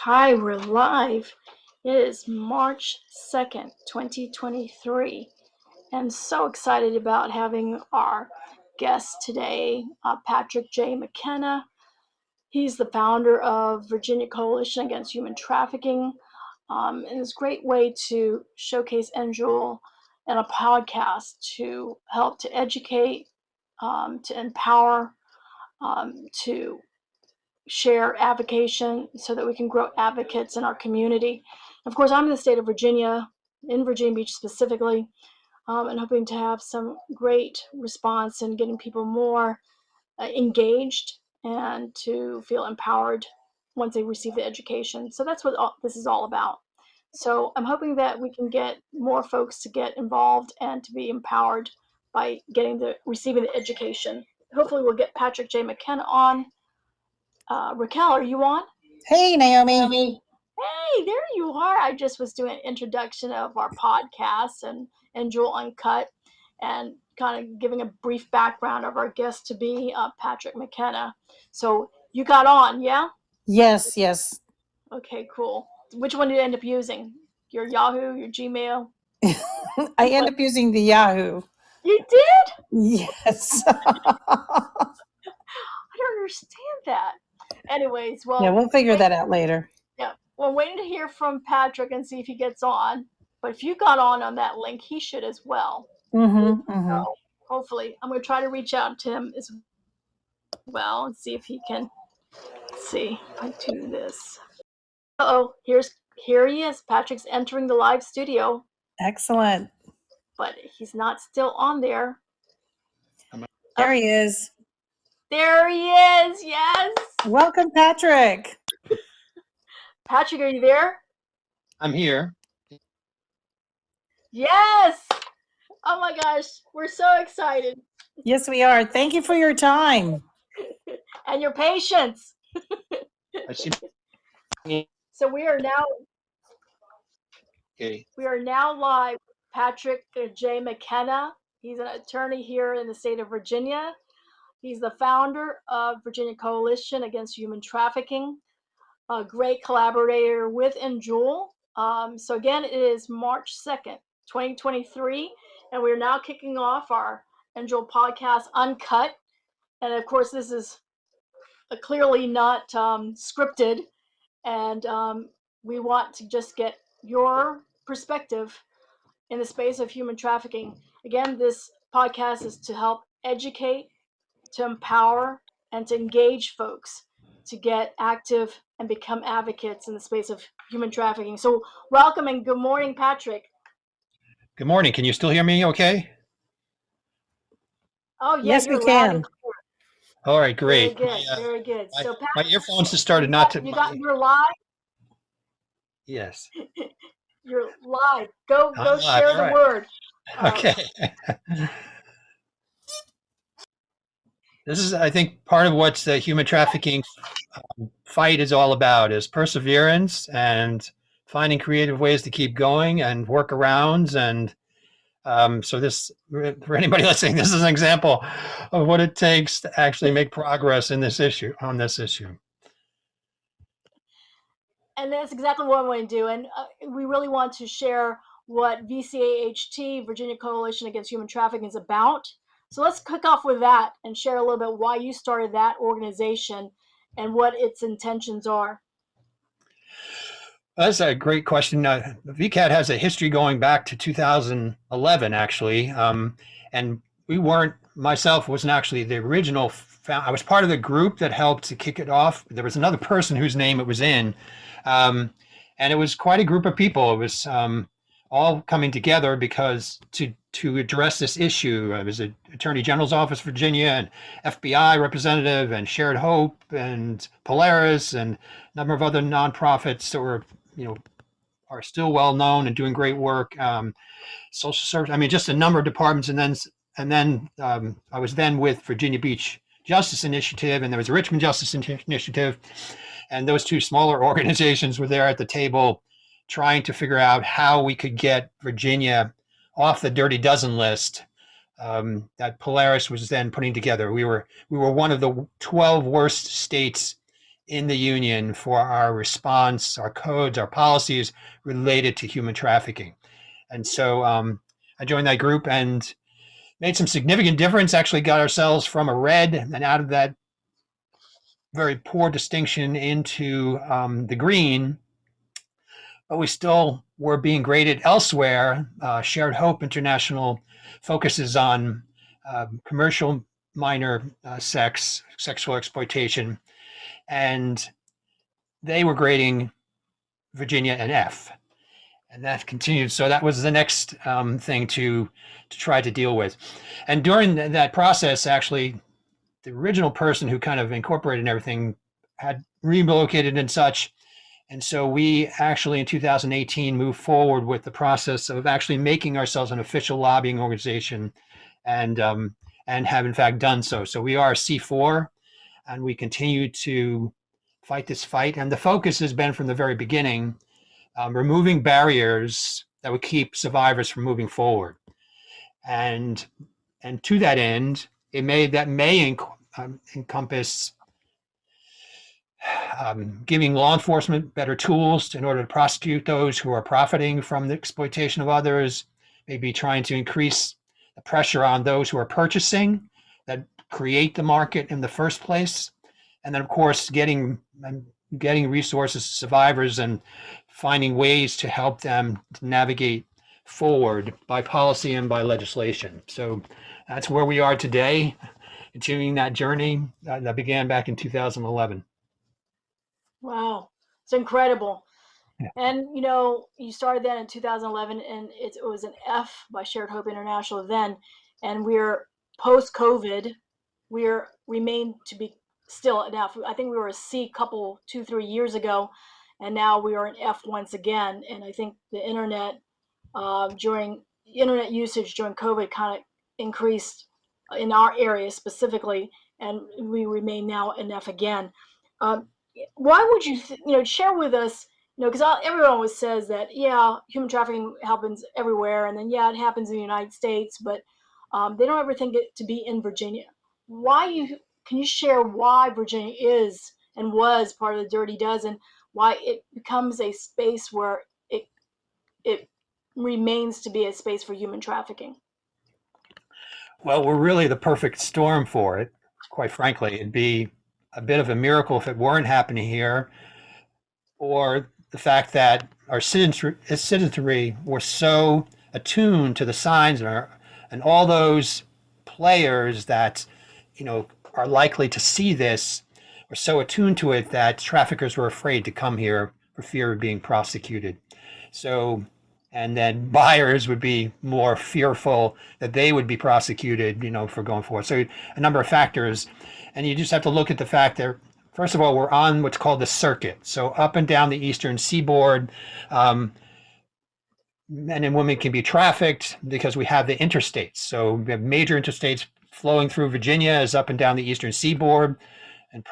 Hi, we're live. It is March 2nd, 2023, and so excited about having our guest today, Patrick J. McKenna. He's the founder of Virginia Coalition Against Human Trafficking, and it's a great way to showcase EnJewel in a podcast to help to educate, to empower, to share advocation so that we can grow advocates in our community. Of course, I'm in the state of Virginia, in Virginia Beach specifically, and hoping to have some great response and getting people more engaged and to feel empowered once they receive the education. So that's what this is all about. So I'm hoping that we can get more folks to get involved and to be empowered by receiving the education. Hopefully we'll get Patrick J. McKenna on. Raquel, are you on? Hey, Naomi. Hey, there you are. I just was doing an introduction of our podcast and EnJewel Uncut and kind of giving a brief background of our guest to be Patrick McKenna. So you got on, yeah? Yes. Okay, cool. Which one did you end up using? Your Yahoo, your Gmail? I end up using the Yahoo. You did? Yes. I don't understand that. Anyways, well. Yeah, we'll figure that out later. Yeah, we're waiting to hear from Patrick and see if he gets on. But if you got on that link, he should as well. So hopefully, I'm going to try to reach out to him as well and see if he can. See if I do this. Here he is. Patrick's entering the live studio. Excellent. But he's not still on there. There he is. There he is. Yes. Welcome, Patrick. Patrick, are you there? I'm here. Yes. Oh my gosh, we're so excited. Yes, we are. Thank you for your time. And your patience. So we are now. Okay. We are now live with Patrick J. McKenna. He's an attorney here in the state of Virginia. He's the founder of Virginia Coalition Against Human Trafficking, a great collaborator with EnJewel. So again, it is March 2nd, 2023, and we're now kicking off our EnJewel podcast Uncut. And of course, this is clearly not scripted, and we want to just get your perspective in the space of human trafficking. Again, this podcast is to help educate, to empower, and to engage folks to get active and become advocates in the space of human trafficking. So welcome and good morning, Patrick. Good morning. Can you still hear me okay? Oh, yeah, yes, we can. All right, great. Very good. So Patrick, my earphones just started not to. You're live? Yes. You're live. Go live. Share All the right. word. Okay. This is, I think, part of what the human trafficking fight is all about, is perseverance and finding creative ways to keep going and workarounds. And so this, for anybody listening, this is an example of what it takes to actually make progress on this issue. And that's exactly what I want to do. And we really want to share what VCAHT, Virginia Coalition Against Human Trafficking, is about. So let's kick off with that and share a little bit why you started that organization and what its intentions are. That's a great question. VCAT has a history going back to 2011, actually. And we wasn't actually the original. I was part of the group that helped to kick it off. There was another person whose name it was in. And it was quite a group of people. It was all coming together because to address this issue. It was the Attorney General's Office, Virginia, and FBI representative, and Shared Hope, and Polaris, and a number of other nonprofits that were, are still well known and doing great work. Social service. I mean, just a number of departments, and then I was then with Virginia Beach Justice Initiative, and there was a Richmond Justice Initiative, and those two smaller organizations were there at the table trying to figure out how we could get Virginia off the Dirty Dozen list that Polaris was then putting together. We were one of the 12 worst states in the union for our response, our codes, our policies related to human trafficking. And so I joined that group and made some significant difference, actually got ourselves from a red and out of that very poor distinction into the green, but we still were being graded elsewhere. Shared Hope International focuses on commercial minor sexual exploitation, and they were grading Virginia an F, and that continued. So that was the next thing to try to deal with. And during that process, actually, the original person who kind of incorporated everything had relocated and such. And so we actually in 2018 moved forward with the process of actually making ourselves an official lobbying organization, and have in fact done so. So we are a C4, and we continue to fight this fight. And the focus has been from the very beginning, removing barriers that would keep survivors from moving forward. And to that end, it may encompass giving law enforcement better tools in order to prosecute those who are profiting from the exploitation of others, maybe trying to increase the pressure on those who are purchasing that create the market in the first place. And then, of course, getting resources to survivors and finding ways to help them to navigate forward by policy and by legislation. So that's where we are today, continuing that journey that began back in 2011. Wow, it's incredible. Yeah. And you started that in 2011, and it was an F by Shared Hope International then, and we're post-COVID. We remain to be still an F. I think we were a C 2-3 years ago, and now we are an F once again. And I think the internet internet usage during COVID kind of increased in our area specifically, and we remain now an F again. Why would you share with us, because everyone always says that, yeah, human trafficking happens everywhere, and then, yeah, it happens in the United States, but they don't ever think it to be in Virginia. Can you share why Virginia is and was part of the Dirty Dozen, why it becomes a space where it remains to be a space for human trafficking? Well, we're really the perfect storm for it, quite frankly. It'd be a bit of a miracle if it weren't happening here, or the fact that our citizenry were so attuned to the signs and all those players that are likely to see this were so attuned to it that traffickers were afraid to come here for fear of being prosecuted. So, and then buyers would be more fearful that they would be prosecuted, for going forward. So a number of factors. And you just have to look at the fact that, first of all, we're on what's called the circuit. So up and down the eastern seaboard, men and women can be trafficked because we have the interstates. So we have major interstates flowing through Virginia as up and down the eastern seaboard. And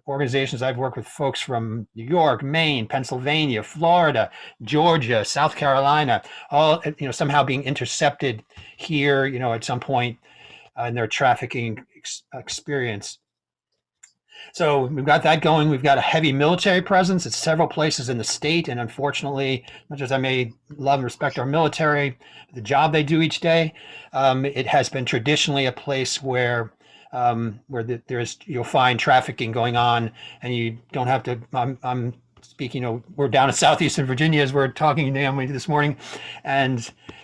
organizations, I've worked with folks from New York, Maine, Pennsylvania, Florida, Georgia, South Carolina, all somehow being intercepted here, at some point in their trafficking experience. So we've got that going. We've got a heavy military presence at several places in the state, and unfortunately, much as I may love and respect our military, the job they do each day, it has been traditionally a place where you'll find trafficking going on, and you don't have to. I'm speaking. We're down in southeastern Virginia as we're talking, Naomi, this morning, and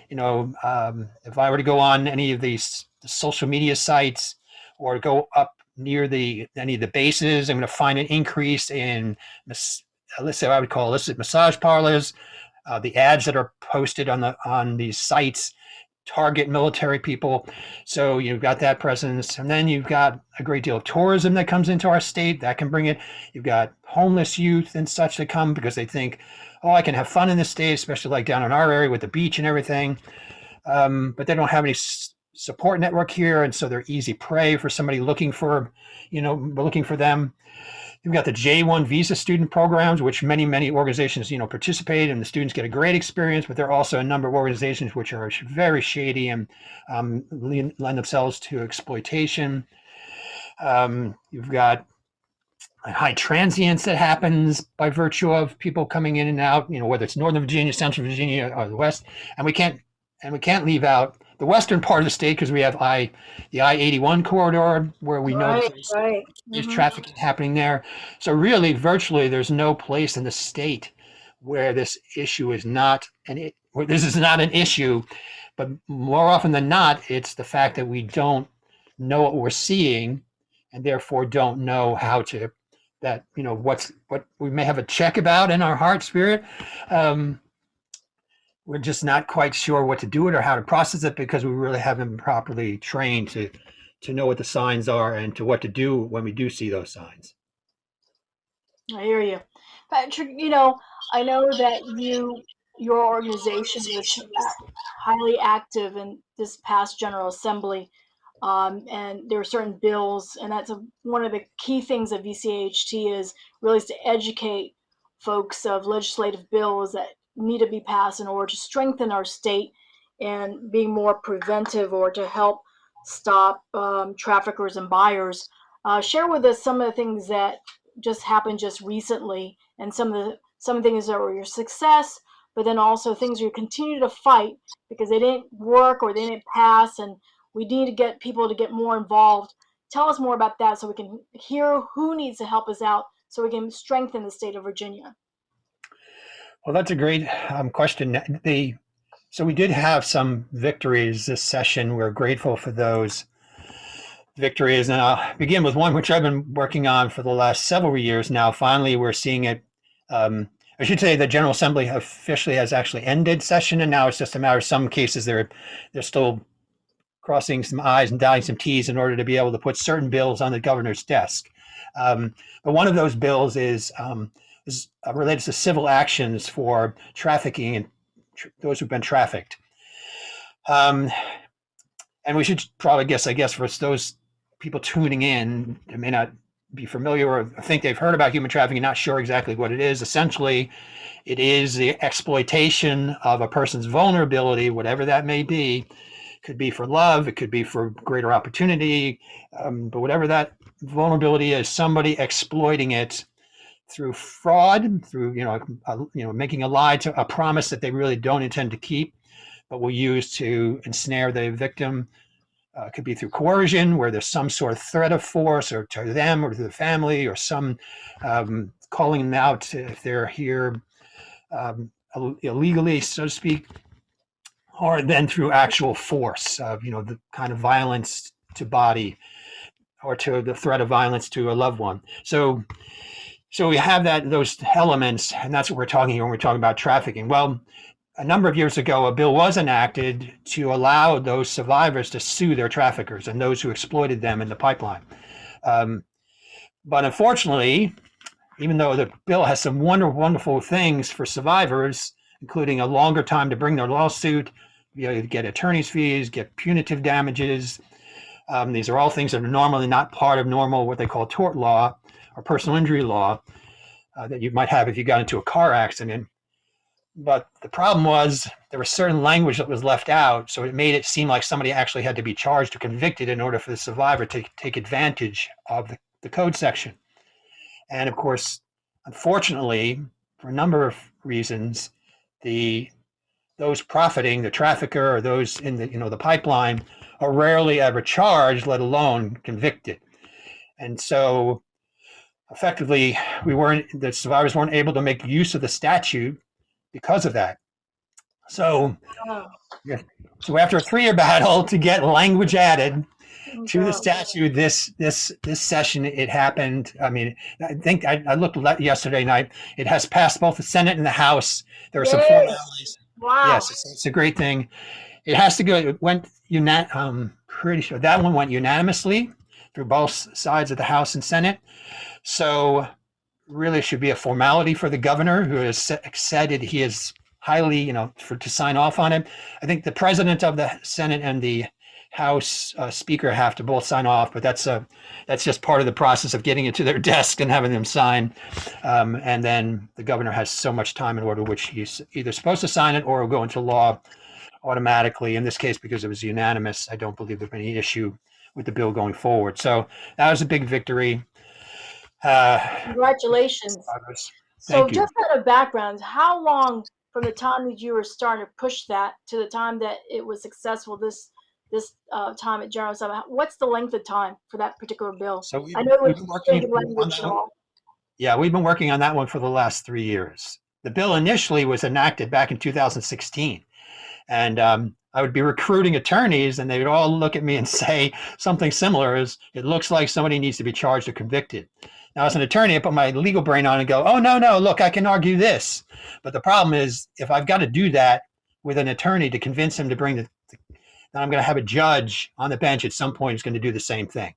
if I were to go on any of these social media sites or go up near any of the bases, I'm going to find an increase in, let's say, I would call illicit massage parlors. The ads that are posted on these sites target military people. So you've got that presence. And then you've got a great deal of tourism that comes into our state that can bring it. You've got homeless youth and such that come because they think, oh, I can have fun in this state, especially like down in our area with the beach and everything. But they don't have any support network here. And so they're easy prey for somebody looking for them. You've got the J1 visa student programs, which many organizations, participate, and the students get a great experience, but there are also a number of organizations which are very shady and lend themselves to exploitation. You've got high transience that happens by virtue of people coming in and out, whether it's Northern Virginia, Central Virginia, or the West. And we can't leave out the western part of the state because we have the I-81 corridor where we know there's traffic happening there. So really, virtually, there's no place in the state where this issue is not where this is not an issue. But more often than not, it's the fact that we don't know what we're seeing, and therefore don't know how to what we may have a check about in our heart spirit. We're just not quite sure what to do with it or how to process it because we really haven't been properly trained to know what the signs are and to what to do when we do see those signs. I hear you, Patrick. I know that your organization was highly active in this past General Assembly. And there are certain bills, and that's one of the key things of VCHT is really to educate folks of legislative bills that need to be passed in order to strengthen our state and being more preventive or to help stop traffickers and buyers. Share with us some of the things that just happened just recently, and some things that were your success, but then also things you continue to fight because they didn't work or they didn't pass, and we need to get people to get more involved. Tell us more about that so we can hear who needs to help us out so we can strengthen the state of Virginia. Well, that's a great question. So we did have some victories this session. We're grateful for those victories. And I'll begin with one which I've been working on for the last several years now. Finally, we're seeing it. I should say the General Assembly officially has actually ended session, and now it's just a matter of some cases they're still crossing some I's and dotting some T's in order to be able to put certain bills on the governor's desk. But one of those bills is related to civil actions for trafficking and those who've been trafficked. And we should probably guess for those people tuning in that may not be familiar or think they've heard about human trafficking, not sure exactly what it is. Essentially, it is the exploitation of a person's vulnerability, whatever that may be. Could be for love, it could be for greater opportunity, but whatever that vulnerability is, somebody exploiting it through fraud, through making a lie to a promise that they really don't intend to keep, but will use to ensnare the victim. It could be through coercion, where there's some sort of threat of force, or to them, or to the family, or some calling them out if they're here illegally, so to speak. Or then through actual force of, the kind of violence to body or to the threat of violence to a loved one. So we have those elements, and that's what we're talking here when we're talking about trafficking. Well, a number of years ago, a bill was enacted to allow those survivors to sue their traffickers and those who exploited them in the pipeline. But unfortunately, even though the bill has some wonderful things for survivors, including a longer time to bring their lawsuit, get attorney's fees, get punitive damages. These are all things that are normally not part of normal, what they call tort law or personal injury law that you might have if you got into a car accident. But the problem was there was certain language that was left out, so it made it seem like somebody actually had to be charged or convicted in order for the survivor to take advantage of the code section. And of course, unfortunately, for a number of reasons, those profiting, the trafficker or those in the pipeline, are rarely ever charged, let alone convicted. And so effectively, the survivors weren't able to make use of the statute because of that. So after a 3-year battle to get language added to the statute, this session, it happened. I mean, I think I looked yesterday night. It has passed both the Senate and the House. There are some formalities. Wow. Yes, it's a great thing. It has to go. It went pretty sure that one went unanimously through both sides of the House and Senate. So really should be a formality for the governor, who has said that he is highly, to sign off on it. I think the president of the Senate and the House Speaker have to both sign off, but that's just part of the process of getting it to their desk and having them sign. And then the governor has so much time in order which he's either supposed to sign it or will go into law automatically. In this case, because it was unanimous, I don't believe there's any issue with the bill going forward. So that was a big victory. Congratulations. So Thank you. just out of background, how long from the time that you were starting to push that to the time that it was successful this time at General Assembly? What's the length of time for that particular bill? So I know it we've was been big working on language that one. law. Yeah, we've been working on that one for the last 3 years. The bill initially was enacted back in 2016. And I would be recruiting attorneys, and they would all look at me and say something similar as, it looks like somebody needs to be charged or convicted. Now, as an attorney, I put my legal brain on and go, oh, no, look, I can argue this. But the problem is, if I've got to do that with an attorney to convince him to bring then I'm going to have a judge on the bench at some point who's going to do the same thing.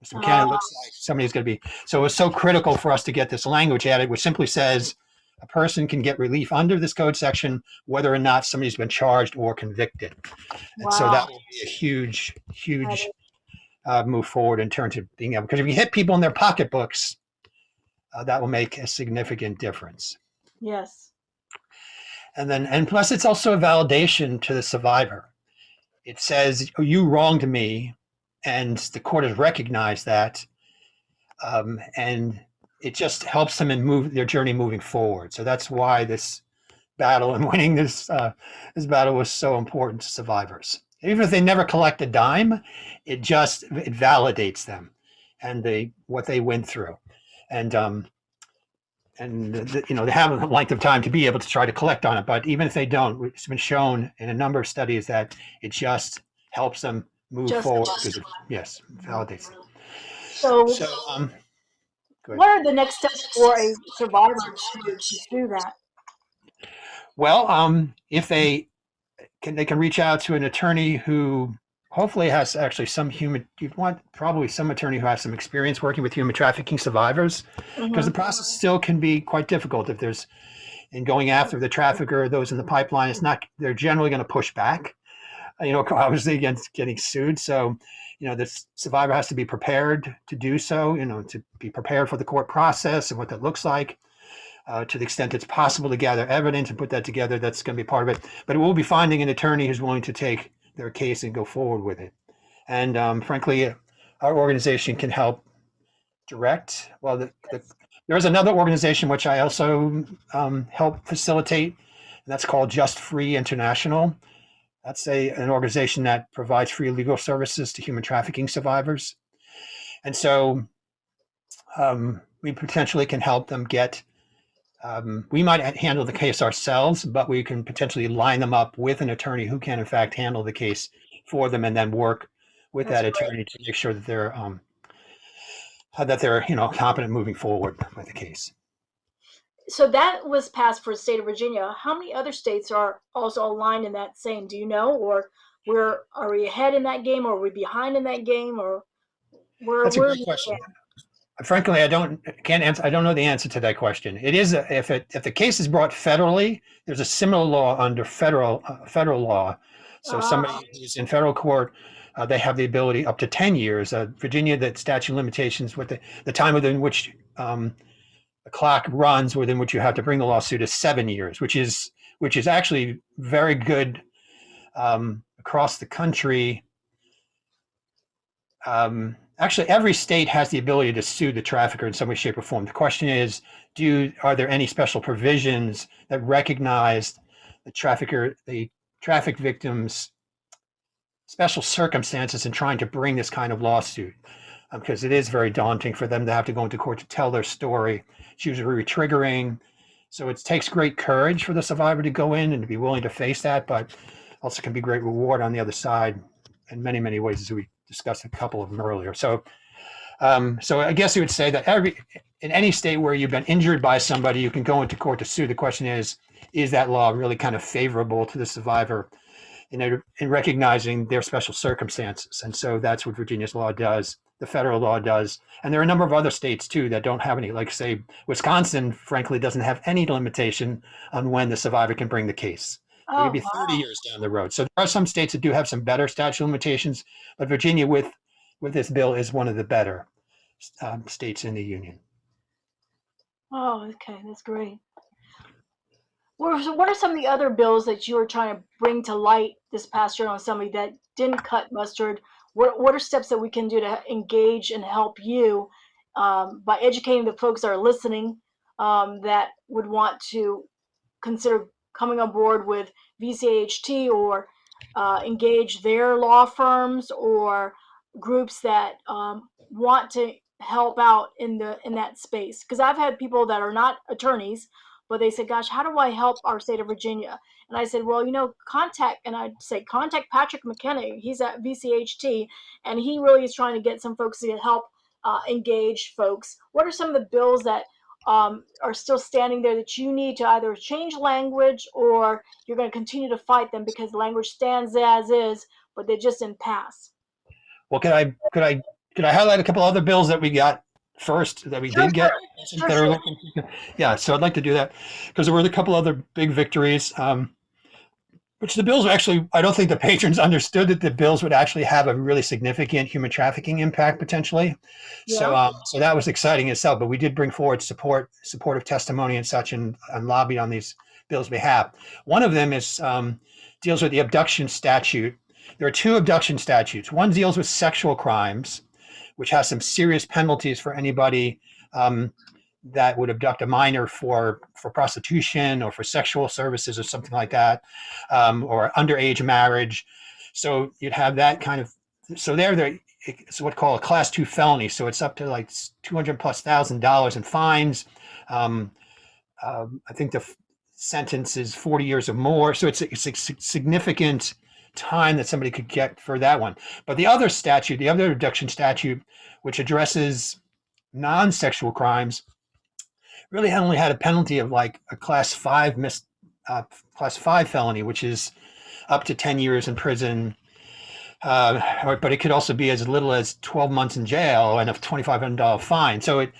Mr. McKenna, it looks like somebody's going to be. So it was so critical for us to get this language added, which simply says a person can get relief under this code section, whether or not somebody's been charged or convicted. And so that will be a huge move forward in terms of being able, because if you hit people in their pocketbooks, that will make a significant difference. Yes. And plus it's also a validation to the survivor. It says, oh, you wronged me, and the court has recognized that, and it just helps them in their journey moving forward. So that's why this battle and winning this battle was so important to survivors. Even if they never collect a dime, it validates them and what they went through, and they have a length of time to be able to try to collect on it. But even if they don't, it's been shown in a number of studies that it just helps them move forward. Yes, validates them. So what are the next steps for a survivor to do that? Well, if they can reach out to an attorney who hopefully has actually you'd want probably some attorney who has some experience working with human trafficking survivors, because the process still can be quite difficult. If there's in going after the trafficker, those in the pipeline, they're generally going to push back, obviously against getting sued. So, the survivor has to be prepared to do so, to be prepared for the court process and what that looks like. To the extent it's possible to gather evidence and put that together, that's going to be part of it. But it will be finding an attorney who's willing to take their case and go forward with it. And frankly, our organization can help direct. Well, there's another organization which I also help facilitate, and that's called Just Free International. That's an organization that provides free legal services to human trafficking survivors. And so we potentially can help them get we might handle the case ourselves, but we can potentially line them up with an attorney who can, in fact, handle the case for them, and then work with that attorney to make sure that they're competent moving forward with the case. So that was passed for the state of Virginia. How many other states are also aligned in that same? Do you know, or are we ahead in that game, or are we behind in that game, or where? That's a great question. Frankly, I don't know the answer to that question. It is if the case is brought federally, there's a similar law under federal law. So somebody who's in federal court, they have the ability up to 10 years. Virginia, the statute of limitations with the time within which the clock runs within which you have to bring the lawsuit is 7 years, which is actually very good across the country. Actually, every state has the ability to sue the trafficker in some way, shape, or form. The question is, are there any special provisions that recognize the traffic victims' special circumstances in trying to bring this kind of lawsuit? Because it is very daunting for them to have to go into court to tell their story. It's usually triggering. So it takes great courage for the survivor to go in and to be willing to face that, but also can be great reward on the other side in many, many ways, as we discussed a couple of them earlier. So I guess you would say that in any state where you've been injured by somebody, you can go into court to sue. The question is that law really kind of favorable to the survivor in recognizing their special circumstances? And so that's what Virginia's law does. The federal law does. And there are a number of other states too that don't have any, like say Wisconsin, frankly, doesn't have any limitation on when the survivor can bring the case. It could be 30 years down the road. So there are some states that do have some better statute of limitations, but Virginia with this bill is one of the better states in the union. Oh, okay, that's great. What are some of the other bills that you were trying to bring to light this past year on somebody that didn't cut mustard? What are steps that we can do to engage and help you by educating the folks that are listening that would want to consider coming on board with VCHT or engage their law firms or groups that want to help out in that space. Because I've had people that are not attorneys, but they said, gosh, how do I help our state of Virginia? And I said, well, contact Patrick McKenna. He's at VCHT, and he really is trying to get some folks to help engage folks. What are some of the bills that are still standing there that you need to either change language, or you're going to continue to fight them because the language stands as is, but they just didn't pass? Well, could I highlight a couple other bills that we got first that we did get? Sure. Yeah, so I'd like to do that because there were a couple other big victories. Which the bills actually, I don't think the patrons understood that the bills would actually have a really significant human trafficking impact potentially. Yeah. So that was exciting itself, but we did bring forward supportive testimony and such and lobbied on these bills' behalf. One of them is deals with the abduction statute. There are two abduction statutes. One deals with sexual crimes, which has some serious penalties for anybody that would abduct a minor for prostitution or for sexual services or something like that, or underage marriage. So you'd have that kind of. So it's what called a class 2 felony. So it's up to like $200,000+ in fines. I think the sentence is 40 years or more. So it's a significant time that somebody could get for that one. But the other abduction statute, which addresses non-sexual crimes, really only had a penalty of like a class 5 felony, which is up to 10 years in prison. But it could also be as little as 12 months in jail and a $2,500 fine. So it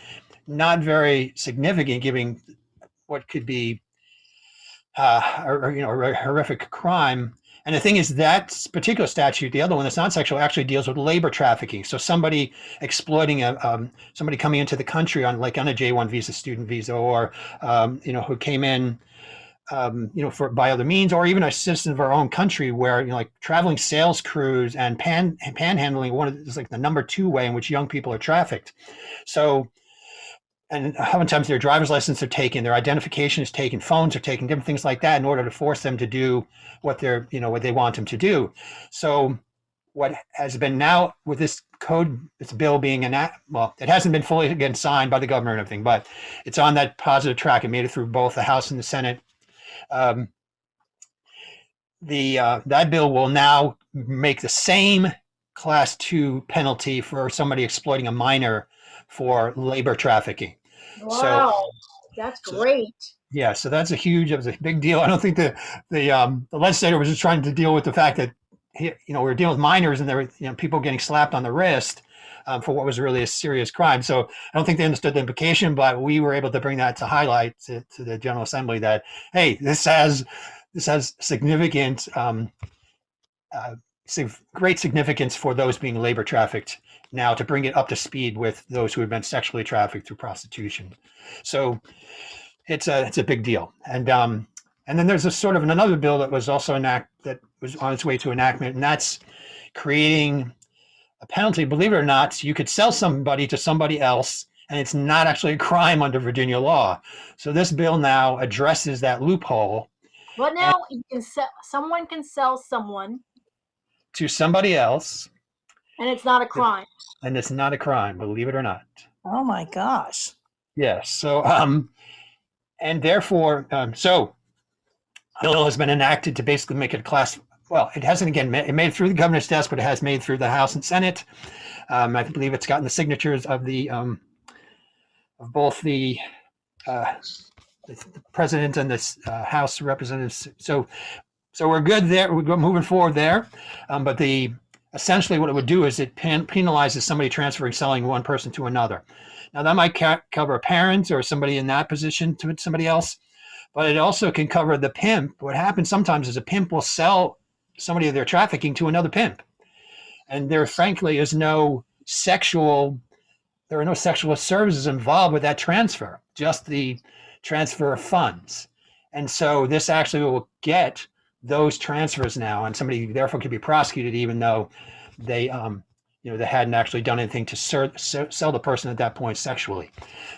not very significant, given what could be a horrific crime. And the thing is, that particular statute, the other one that's non-sexual, actually deals with labor trafficking. So somebody exploiting somebody coming into the country on a J1 visa, student visa, or who came in by other means, or even a citizen of our own country, where like traveling sales crews and panhandling is like the number 2 way in which young people are trafficked. So, and oftentimes their driver's license are taken, their identification is taken, phones are taken, different things like that in order to force them to do what they want them to do. So what has been now with this bill being enacted, well, it hasn't been fully again signed by the governor and everything, but it's on that positive track. It made it through both the House and the Senate. That bill will now make the same class 2 penalty for somebody exploiting a minor for labor trafficking. Wow, that's great. Yeah, so that was a big deal. I don't think the legislator was just trying to deal with the fact that we're dealing with minors and there were people getting slapped on the wrist for what was really a serious crime. So I don't think they understood the implication, but we were able to bring that to highlight to the General Assembly that, hey, this has significant, great significance for those being labor trafficked now, to bring it up to speed with those who have been sexually trafficked through prostitution. So it's a big deal. And then there's a sort of another bill that was also that was on its way to enactment, and that's creating a penalty. Believe it or not, you could sell somebody to somebody else, and it's not actually a crime under Virginia law. So this bill now addresses that loophole. But now someone can sell someone to somebody else, and it's not a crime. And it's not a crime, believe it or not. Oh my gosh. Yes. So and therefore, so the bill has been enacted to basically make it a class. Well, it hasn't it made it through the governor's desk, but it has made it through the House and Senate. I believe it's gotten the signatures of of both the president and the House representatives. So we're good there. We're moving forward there. But essentially what it would do is it penalizes somebody selling one person to another. Now that might cover a parent or somebody in that position to somebody else, but it also can cover the pimp. What happens sometimes is a pimp will sell somebody they're trafficking to another pimp, and there frankly is no sexual services involved with that transfer, just the transfer of funds. And so this actually will get those transfers now, and somebody therefore could be prosecuted even though they that hadn't actually done anything to sell the person at that point sexually.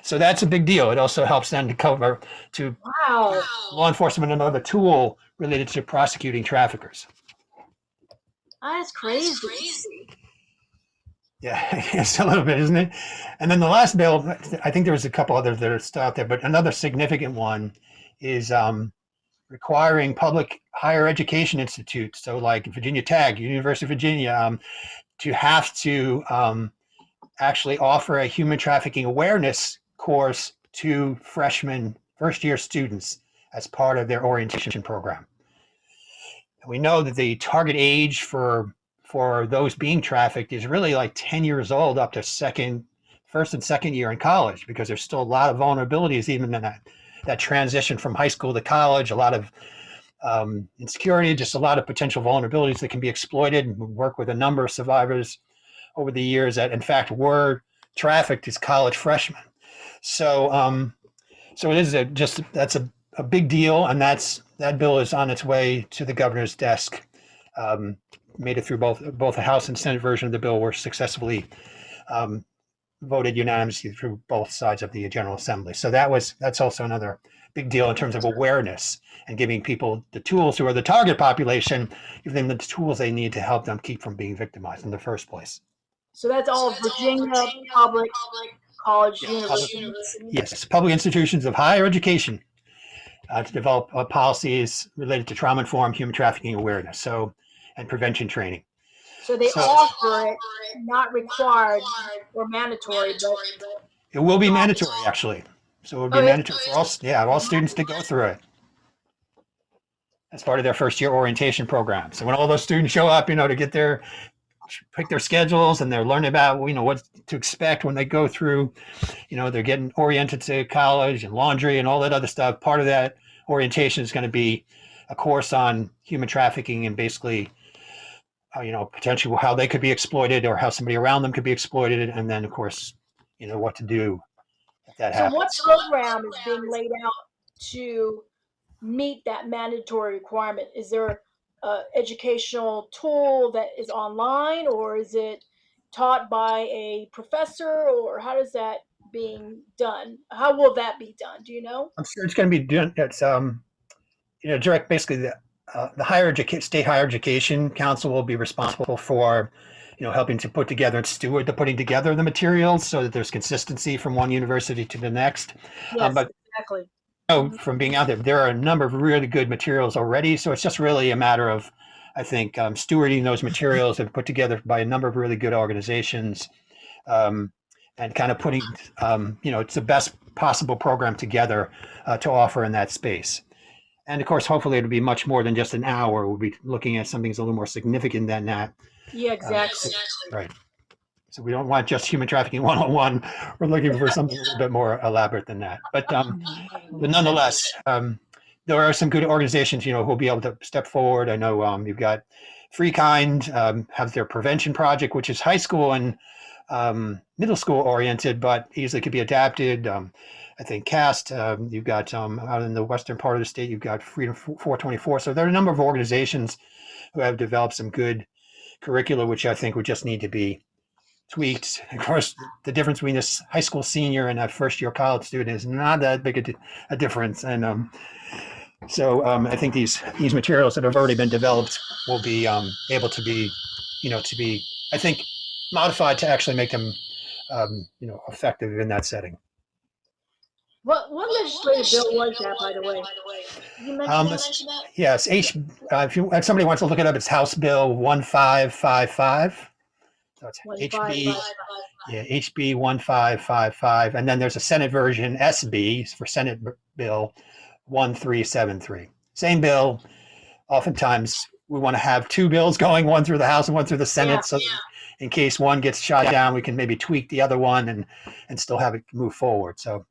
So that's a big deal. It also helps them to Wow. law enforcement another tool related to prosecuting traffickers. That's crazy. Yeah, it's a little bit, isn't it? And then the last bill, I think there was a couple others that are still out there, but another significant one is requiring public higher education institutes, so like Virginia Tech, University of Virginia, to have to actually offer a human trafficking awareness course to freshmen, first-year students as part of their orientation program. And we know that the target age for those being trafficked is really like 10 years old up to first and second year in college, because there's still a lot of vulnerabilities even in that transition from high school to college, a lot of insecurity, just a lot of potential vulnerabilities that can be exploited. And we work with a number of survivors over the years that in fact were trafficked as college freshmen. So so it is that's a big deal, and that bill is on its way to the governor's desk. Made it through both the House and Senate version of the bill were successfully voted unanimously through both sides of the General Assembly. So that's also another big deal in terms of awareness and giving people the tools who are the target population, giving them the tools they need to help them keep from being victimized in the first place. So that's all Virginia public college universities. Yes, public institutions of higher education to develop policies related to trauma-informed human trafficking awareness, and prevention training. So they offer it, not required or mandatory, but it will be mandatory actually. So it will be mandatory for all students to go through it as part of their first year orientation program. So when all those students show up, to pick their schedules, and they're learning about, what to expect when they go through, they're getting oriented to college and laundry and all that other stuff. Part of that orientation is going to be a course on human trafficking and basically, potentially how they could be exploited or how somebody around them could be exploited. And then of course, what to do if that happens. So what program is being laid out to meet that mandatory requirement? Is there an educational tool that is online, or is it taught by a professor, or how is that being done? How will that be done? Do you know? I'm sure it's going to be done. It's direct. Basically, the state higher education council will be responsible for, helping to put together and steward the putting together the materials so that there's consistency from one university to the next. Yes, exactly. From being out there are a number of really good materials already. So it's just really a matter of, I think, stewarding those materials that are put together by a number of really good organizations, and kind of putting, it's the best possible program together to offer in that space. And of course, hopefully it'll be much more than just an hour. We'll be looking at something that's a little more significant than that. Yeah, exactly. Right. So we don't want just human trafficking 101. We're looking for something a little bit more elaborate than that. But nonetheless, there are some good organizations, who will be able to step forward. I know you've got Free Kind, have their prevention project, which is high school and middle school oriented, but easily could be adapted. I think CAST, you've got out in the western part of the state, you've got Freedom 424. So there are a number of organizations who have developed some good curricula, which I think would just need to be tweaked. Of course, the difference between this high school senior and a first year college student is not that big a difference. And so I think these materials that have already been developed will be able to be, I think, modified to actually make them, effective in that setting. What legislative bill was that, by the way? You mentioned that? Yes, if somebody wants to look it up, it's House Bill 1555. So it's HB 1555, and then there's a Senate version, SB for Senate Bill 1373. Same bill. Oftentimes we want to have two bills going, one through the House and one through the Senate, so in case one gets shot down, we can maybe tweak the other one and still have it move forward. So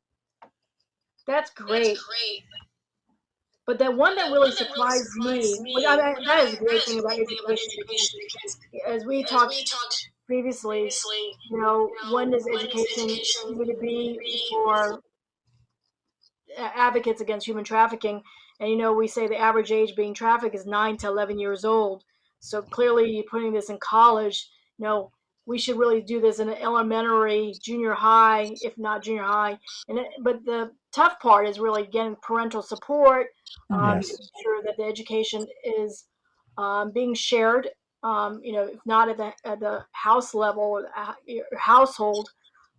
that's great. But the one that really surprised me, that is a great thing about education, as we talked previously, when does education need to be for advocates against human trafficking? And, we say the average age being trafficked is 9 to 11 years old. So clearly you're putting this in college, we should really do this in an elementary, junior high, if not junior high. But the tough part is really getting parental support, Mhm. Yes. making sure that the education is being shared. If not at the house level or your household,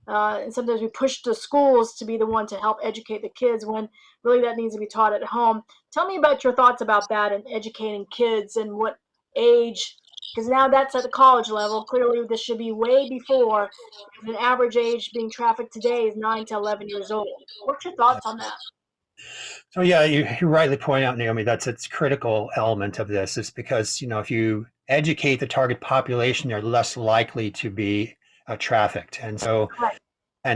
and sometimes we push the schools to be the one to help educate the kids when really that needs to be taught at home. Tell me about your thoughts about that and educating kids and what age, because now that's at the college level. Clearly, this should be way before. An average age being trafficked today is 9 to 11 years old. What's your thoughts on that? So yeah, you rightly point out, Naomi, that's its critical element of this is because, if you educate the target population, they're less likely to be trafficked. And so, Right.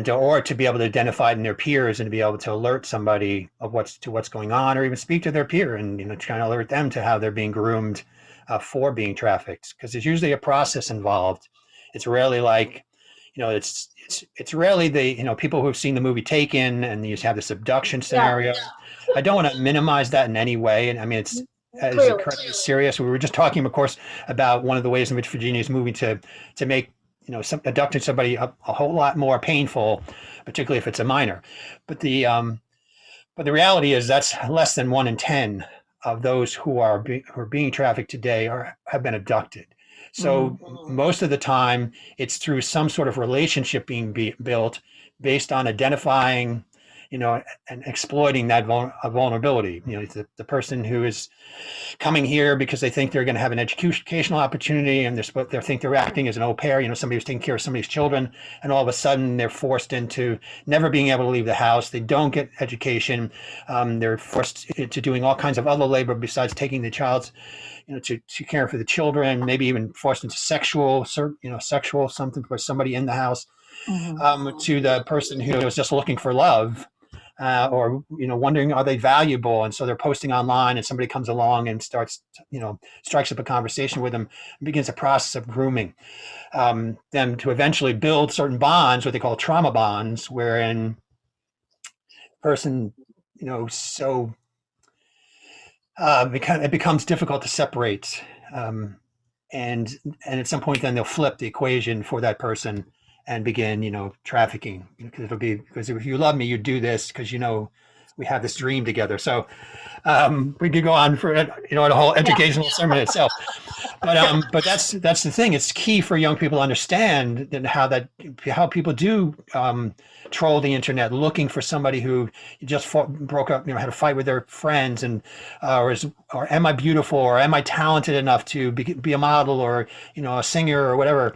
or to be able to identify it in their peers and to be able to alert somebody of what's going on, or even speak to their peer and, trying to alert them to how they're being groomed for being trafficked. Because there's usually a process involved. It's rarely like, it's rarely the, people who've seen the movie Taken and you just have this abduction Yeah, scenario. I don't want to minimize that in any way. And I mean, it's clearly. incredibly serious. We were just talking, of course, about one of the ways in which Virginia is moving to make, abducting somebody a whole lot more painful, particularly if it's a minor. But the reality is that's less than 1 in 10 of those who are being trafficked today have been abducted. So most of the time, it's through some sort of relationship being built based on identifying, and exploiting that vulnerability. The person who is coming here because they think they're going to have an educational opportunity and they think they're acting as an au pair, somebody who's taking care of somebody's children, and all of a sudden they're forced into never being able to leave the house. They don't get education. They're forced into doing all kinds of other labor besides taking the child's, to care for the children, maybe even forced into sexual something for somebody in the house, to the person who is just looking for love. Or wondering, are they valuable, and so they're posting online and somebody comes along and starts strikes up a conversation with them and begins a process of grooming them to eventually build certain bonds, what they call trauma bonds, wherein person so it becomes difficult to separate, and at some point then they'll flip the equation for that person and begin, trafficking. Because if you love me, you do this because we have this dream together. So we could go on for a whole educational sermon itself. But that's the thing. It's key for young people to understand that how people do troll the internet, looking for somebody who just broke up, had a fight with their friends, and or am I beautiful, or am I talented enough to be a model, or a singer, or whatever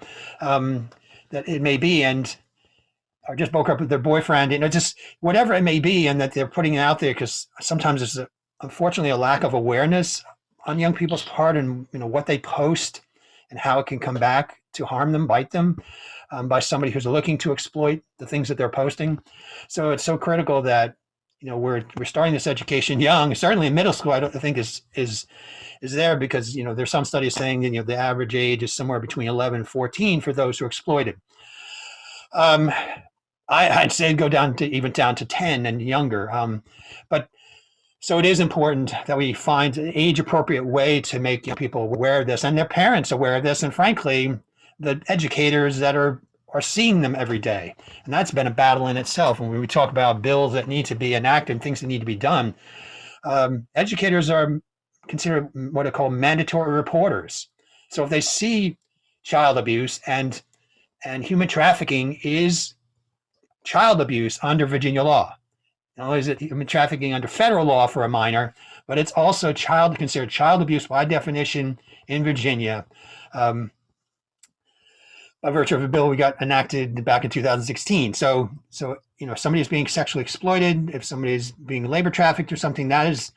that it may be, or just broke up with their boyfriend, just whatever it may be, and that they're putting it out there because sometimes there's unfortunately a lack of awareness on young people's part, and what they post and how it can come back to harm them, bite them, by somebody who's looking to exploit the things that they're posting. So it's so critical that we're starting this education young. Certainly in middle school, I don't think is there, because there's some studies saying the average age is somewhere between 11 and 14 for those who are exploited. I'd say go down to 10 and younger. But so it is important that we find an age-appropriate way to make people aware of this, and their parents aware of this, and frankly, the educators that are seeing them every day. And that's been a battle in itself. And when we talk about bills that need to be enacted and things that need to be done, educators are considered what are called mandatory reporters. So if they see child abuse, and human trafficking is child abuse under Virginia law. Not only is it human trafficking under federal law for a minor, but it's also considered child abuse by definition in Virginia, by virtue of a bill we got enacted back in 2016. So if somebody is being sexually exploited, if somebody is being labor trafficked or something, that is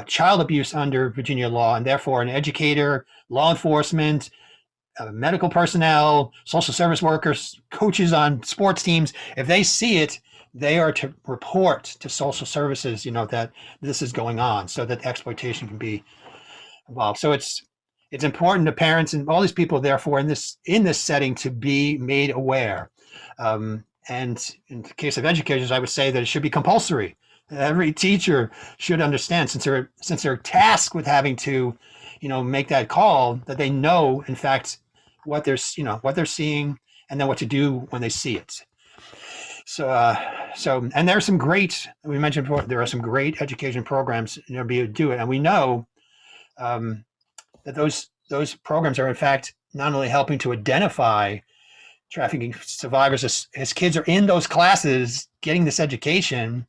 child abuse under Virginia law, and therefore an educator, law enforcement, medical personnel, social service workers, coaches on sports teams, if they see it, they are to report to social services, that this is going on, so that exploitation can be involved. So it's important to parents and all these people, therefore, in this setting, to be made aware. And in the case of educators, I would say that it should be compulsory. Every teacher should understand, since they're tasked with having to, make that call, that they know, in fact, what they're seeing, and then what to do when they see it. So, and there are some great. We mentioned before there are some great education programs be able to do it, and we know that those programs are in fact not only helping to identify trafficking survivors as kids are in those classes getting this education.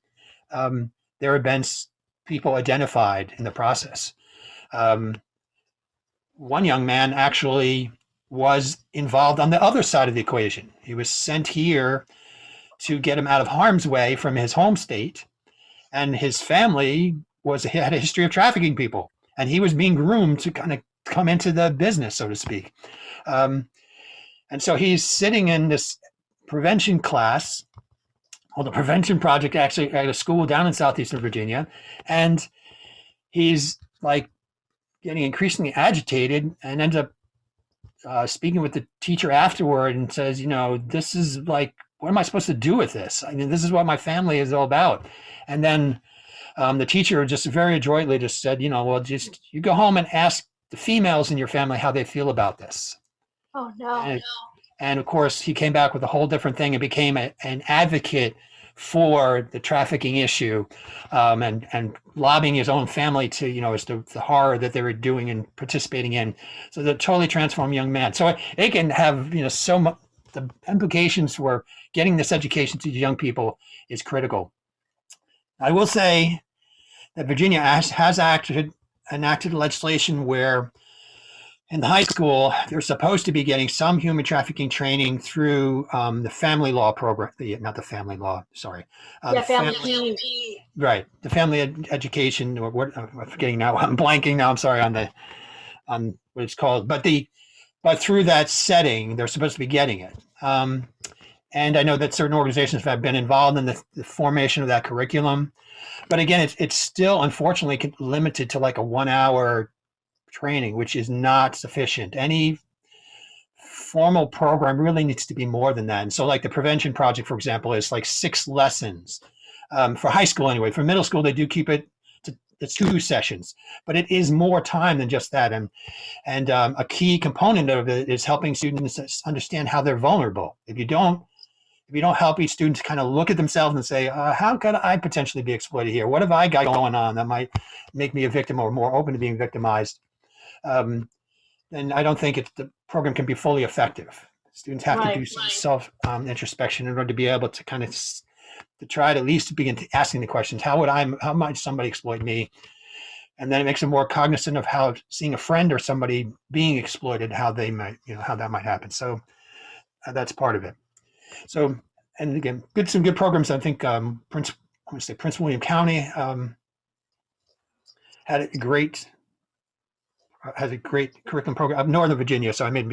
There have been people identified in the process. One young man actually was involved on the other side of the equation. He was sent here to get him out of harm's way from his home state, and his family had a history of trafficking people, and he was being groomed to kind of come into the business, so to speak. And so he's sitting in this prevention class, or the prevention project, actually at a school down in southeastern Virginia, and he's like getting increasingly agitated and ends up speaking with the teacher afterward and says, this is like, what am I supposed to do with this? I mean, this is what my family is all about. And then the teacher just very adroitly just said, well, just you go home and ask the females in your family how they feel about this. Oh, no. And of course, he came back with a whole different thing and became an advocate for the trafficking issue, and lobbying his own family to, as to the horror that they were doing and participating in. So the totally transformed young man. So it can have, so much, the implications for getting this education to young people is critical. I will say that Virginia has enacted legislation where in the high school, they're supposed to be getting some human trafficking training through the family law program. Not the family law, sorry. family. Right, the family education, or what? I'm forgetting now. I'm blanking now. I'm sorry on what it's called. But through that setting, they're supposed to be getting it. And I know that certain organizations have been involved in the formation of that curriculum. But again, it's still unfortunately limited to like a 1 hour training, which is not sufficient. Any formal program really needs to be more than that. And so like the prevention project, for example, is like 6 lessons for high school anyway. For middle school, they do keep it to 2 sessions, but it is more time than just that. And a key component of it is helping students understand how they're vulnerable. If you don't help each student to kind of look at themselves and say, how could I potentially be exploited here? What have I got going on that might make me a victim or more open to being victimized? Then I don't think the program can be fully effective. Students have to do some self introspection in order to be able to kind of to try to at least begin asking the questions: how might somebody exploit me? And then it makes them more cognizant of how seeing a friend or somebody being exploited, how they might, how that might happen. So that's part of it. So, and again, some good programs. I think Prince William County has a great curriculum program of Northern Virginia, so I might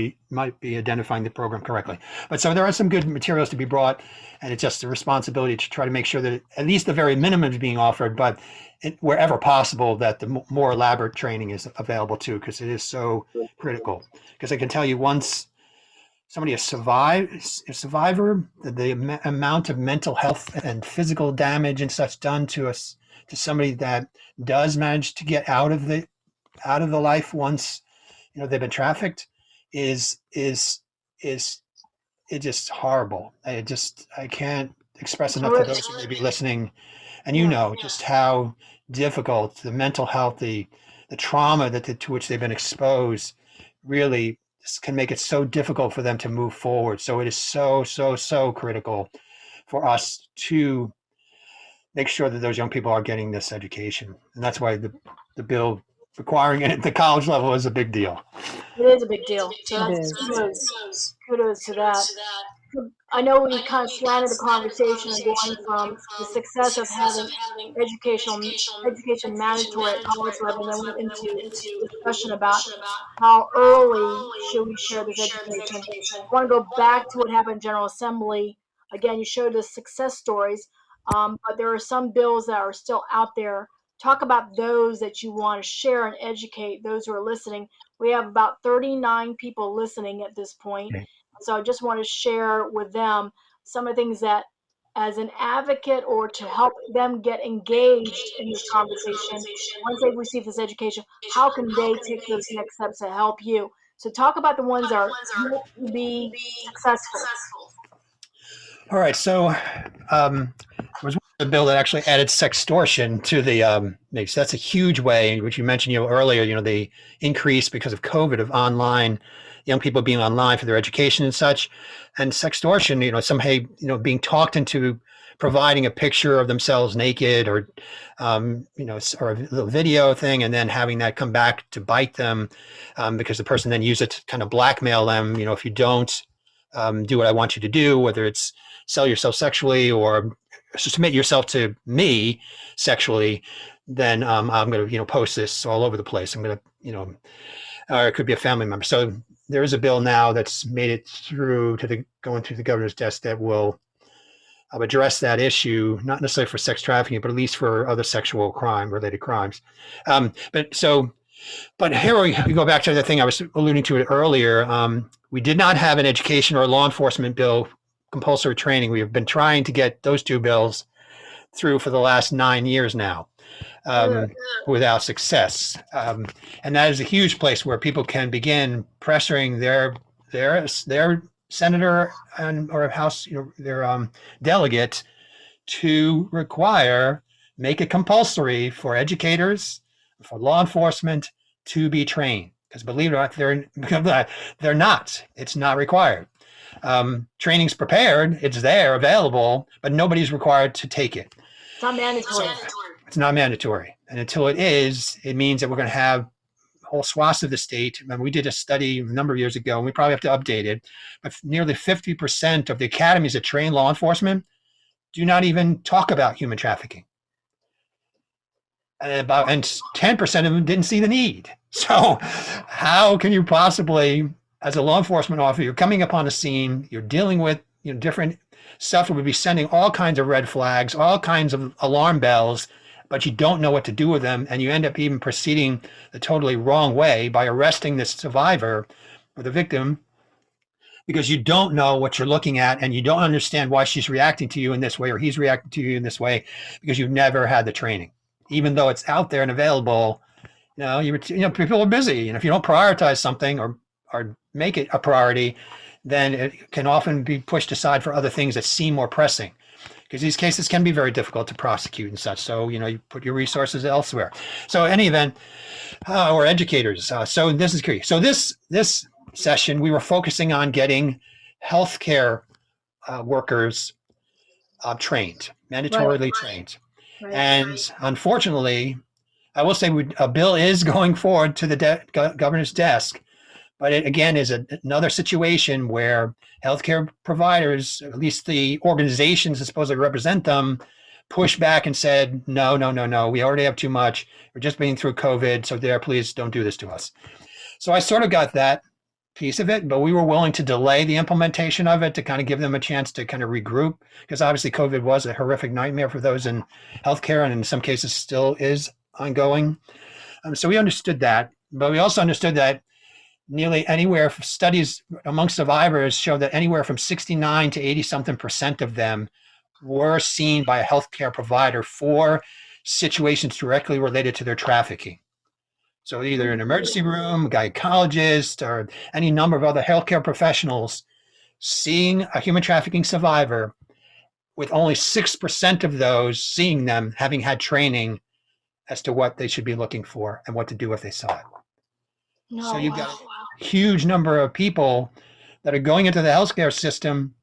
be identifying the program correctly. But so there are some good materials to be brought, and it's just the responsibility to try to make sure that at least the very minimum is being offered, but wherever possible, that the more elaborate training is available too, because it is so critical. Because I can tell you, once somebody is a survivor, the amount of mental health and physical damage and such done to somebody that does manage to get out of the life once they've been trafficked is just horrible. I can't express enough to those who may be listening, and just how difficult the mental health, the trauma to which they've been exposed really can make it so difficult for them to move forward. So it is so critical for us to make sure that those young people are getting this education, and that's why the bill requiring it at the college level is a big deal. It is a big deal. So that's kudos to that. I know we kind of slanted the conversation and going from the success of having education mandatory at college level, and then went into discussion about how early should we share this education. I want to go back to what happened in General Assembly. Again, you showed us success stories, but there are some bills that are still out there. Talk about those that you want to share and educate those who are listening. We have about 39 people listening at this point. Okay. So I just want to share with them some of the things that, as an advocate or to help them get engaged in this conversation, once they've received this education, how can they take those next steps to help you? So talk about the ones that are yet to be successful. All right. So there was a bill that actually added sextortion to the mix. That's a huge way, which you mentioned earlier, the increase because of COVID of online, young people being online for their education and such. And sextortion, somehow, being talked into providing a picture of themselves naked or, or a little video thing, and then having that come back to bite them because the person then used it to kind of blackmail them. If you don't do what I want you to do, whether it's sell yourself sexually or submit yourself to me sexually, then I'm going to, post this all over the place. I'm going to, or it could be a family member. So there is a bill now that's made it through going through the governor's desk that will address that issue, not necessarily for sex trafficking, but at least for other sexual related crimes. But here we go back to the thing I was alluding to it earlier. We did not have an education or law enforcement bill, compulsory training. We have been trying to get those two bills through for the last 9 years now, without success. And that is a huge place where people can begin pressuring their senator or House, their delegate to make it compulsory for educators, for law enforcement to be trained. Because believe it or not, they're not. It's not required. Training's prepared. It's there, available, but nobody's required to take it. It's not mandatory. It's not mandatory. And until it is, it means that we're going to have whole swaths of the state. And we did a study a number of years ago, and we probably have to update it, but nearly 50% of the academies that train law enforcement do not even talk about human trafficking. And 10% of them didn't see the need. So how can you possibly, as a law enforcement officer, you're coming upon a scene, you're dealing with different stuff that would be sending all kinds of red flags, all kinds of alarm bells, but you don't know what to do with them, and you end up even proceeding the totally wrong way by arresting this survivor or the victim because you don't know what you're looking at and you don't understand why she's reacting to you in this way or he's reacting to you in this way because you've never had the training. Even though it's out there and available, people are busy, and if you don't prioritize something or make it a priority, then it can often be pushed aside for other things that seem more pressing. Because these cases can be very difficult to prosecute and such. So, you put your resources elsewhere. So in any event, or educators. So this is key. So this session, we were focusing on getting healthcare workers trained, mandatorily trained. Right. And unfortunately, I will say a bill is going forward to the governor's desk. But it, again, is another situation where healthcare providers, at least the organizations that supposedly represent them, pushed back and said, no, we already have too much. We're just being through COVID, so please don't do this to us. So I sort of got that piece of it, but we were willing to delay the implementation of it to kind of give them a chance to kind of regroup, because obviously COVID was a horrific nightmare for those in healthcare, and in some cases still is ongoing. So we understood that, but we also understood that nearly anywhere, studies amongst survivors show that anywhere from 69 to 80-something% of them were seen by a healthcare provider for situations directly related to their trafficking. So either an emergency room, a gynecologist, or any number of other healthcare professionals seeing a human trafficking survivor, with only 6% of those seeing them having had training as to what they should be looking for and what to do if they saw it. No, so you've got a huge number of people that are going into the healthcare system,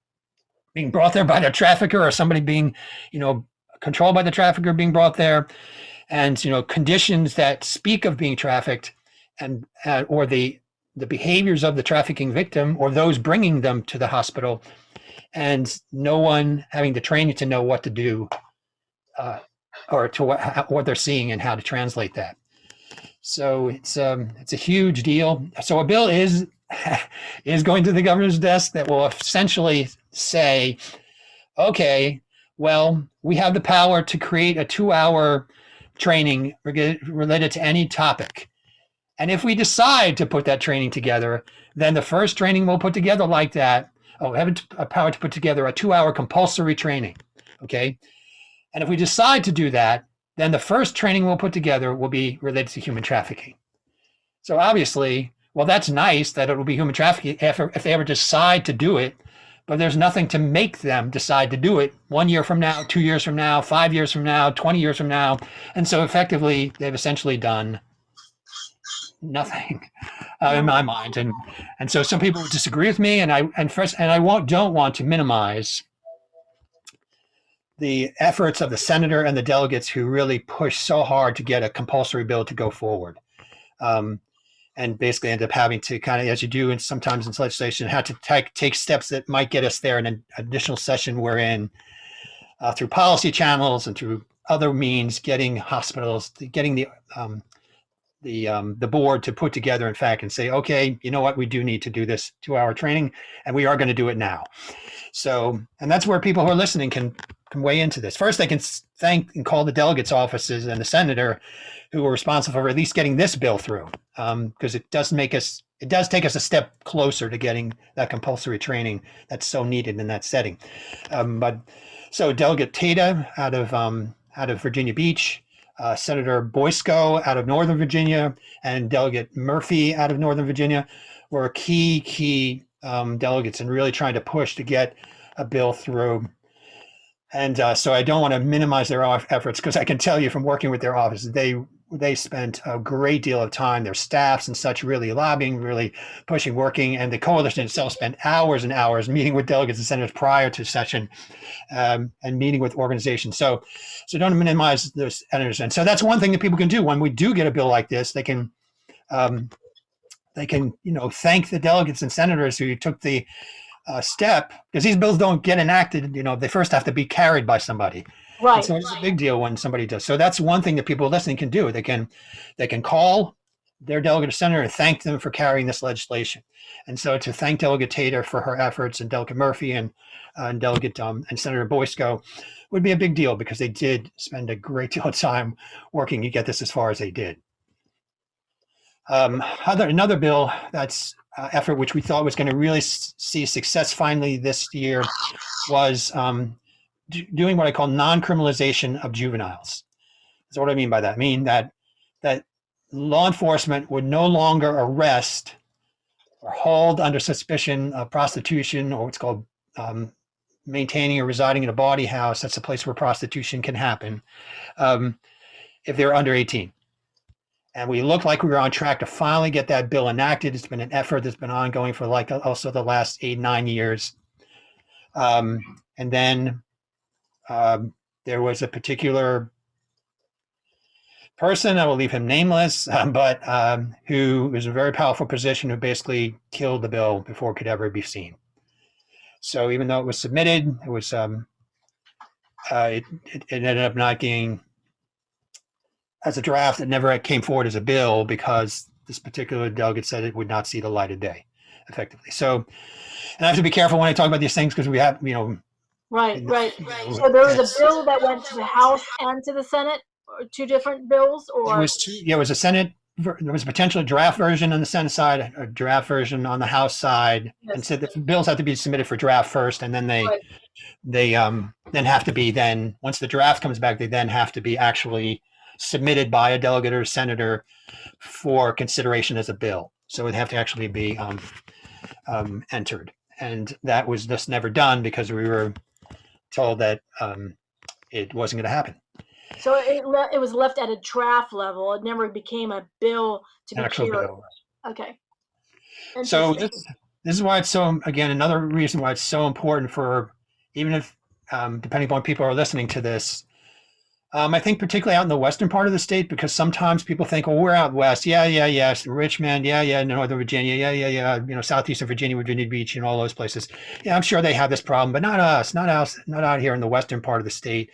being brought there by the trafficker, or somebody being, controlled by the trafficker being brought there, and conditions that speak of being trafficked, and or the behaviors of the trafficking victim or those bringing them to the hospital, and no one having the training to know what to do, or to what they're seeing and how to translate that. So it's a huge deal. So a bill is going to the governor's desk that will essentially say, okay, well, we have the power to create a 2-hour training related to any topic. And if we decide to put that training together, then the first training we'll put together like that, we have a power to put together a 2-hour compulsory training, okay? And if we decide to do that, then the first training we'll put together will be related to human trafficking. So obviously, Well, that's nice that it'll be human trafficking if they ever decide to do it, but there's nothing to make them decide to do it 1 year from now, 2 years from now, 5 years from now, 20 years from now. And so effectively, they've essentially done nothing in my mind. And so some people would disagree with me, and don't want to minimize the efforts of the senator and the delegates who really pushed so hard to get a compulsory bill to go forward. And basically end up having to kind of, as you do sometimes in legislation, have to take steps that might get us there in an additional session we're in through policy channels and through other means, getting hospitals, getting the board to put together, in fact, and say, okay, you know what, we do need to do this 2-hour training, and we are going to do it now. So, and that's where people who are listening can weigh into this. First, they can thank and call the delegates' offices and the senator who were responsible for at least getting this bill through, because it does take us a step closer to getting that compulsory training that's so needed in that setting. But so Delegate Tata out of Virginia Beach, Senator Boysko out of Northern Virginia, and Delegate Murphy out of Northern Virginia were key delegates in really trying to push to get a bill through. And so I don't want to minimize their efforts, because I can tell you from working with their office, they spent a great deal of time, their staffs and such, really lobbying, really pushing, working, and the coalition itself spent hours and hours meeting with delegates and senators prior to session, and meeting with organizations. So don't minimize those senators. And so that's one thing that people can do when we do get a bill like this. They can thank the delegates and senators who took the step, because these bills don't get enacted. They first have to be carried by somebody. Right. And so it's a big deal when somebody does. So that's one thing that people listening can do. They can call their delegate or senator and thank them for carrying this legislation. And so to thank Delegate Tater for her efforts, and Delegate Murphy and Delegate and Senator Boysko would be a big deal, because they did spend a great deal of time working to get this as far as they did. Another bill that's effort which we thought was going to really see success finally this year was doing what I call non-criminalization of juveniles. So what do I mean by that? I mean that law enforcement would no longer arrest or hold under suspicion of prostitution, or what's called maintaining or residing in a bawdy house. That's a place where prostitution can happen, if they're under 18. And we looked like we were on track to finally get that bill enacted. It's been an effort that's been ongoing for also the last 8-9 years. And then there was a particular person, I will leave him nameless, but who was a very powerful position, who basically killed the bill before it could ever be seen. So even though it was submitted, it was it ended up not getting as a draft. It never came forward as a bill, because this particular delegate said it would not see the light of day effectively. So, and I have to be careful when I talk about these things, because we have, Right. So there was a bill that went to the House and to the Senate, or two different bills, or? It was a Senate. There was a potential draft version on the Senate side, a draft version on the House side, yes. And said that the bills have to be submitted for draft first, and then they then have to be, once the draft comes back, they then have to be actually submitted by a delegate or a senator for consideration as a bill. So it'd have to actually be entered, and that was just never done, because we were told that it wasn't going to happen. So it was left at a draft level. It never became a bill to be actual carried. Bill. Okay. So this is why it's so, again, another reason why it's so important for, even if, depending upon people who are listening to this, I think particularly out in the western part of the state, because sometimes people think, well, we're out west. Yeah. Richmond. Yeah. Northern Virginia. Yeah. Southeastern Virginia, Virginia Beach, and all those places. Yeah, I'm sure they have this problem, but not us, not out here in the western part of the state.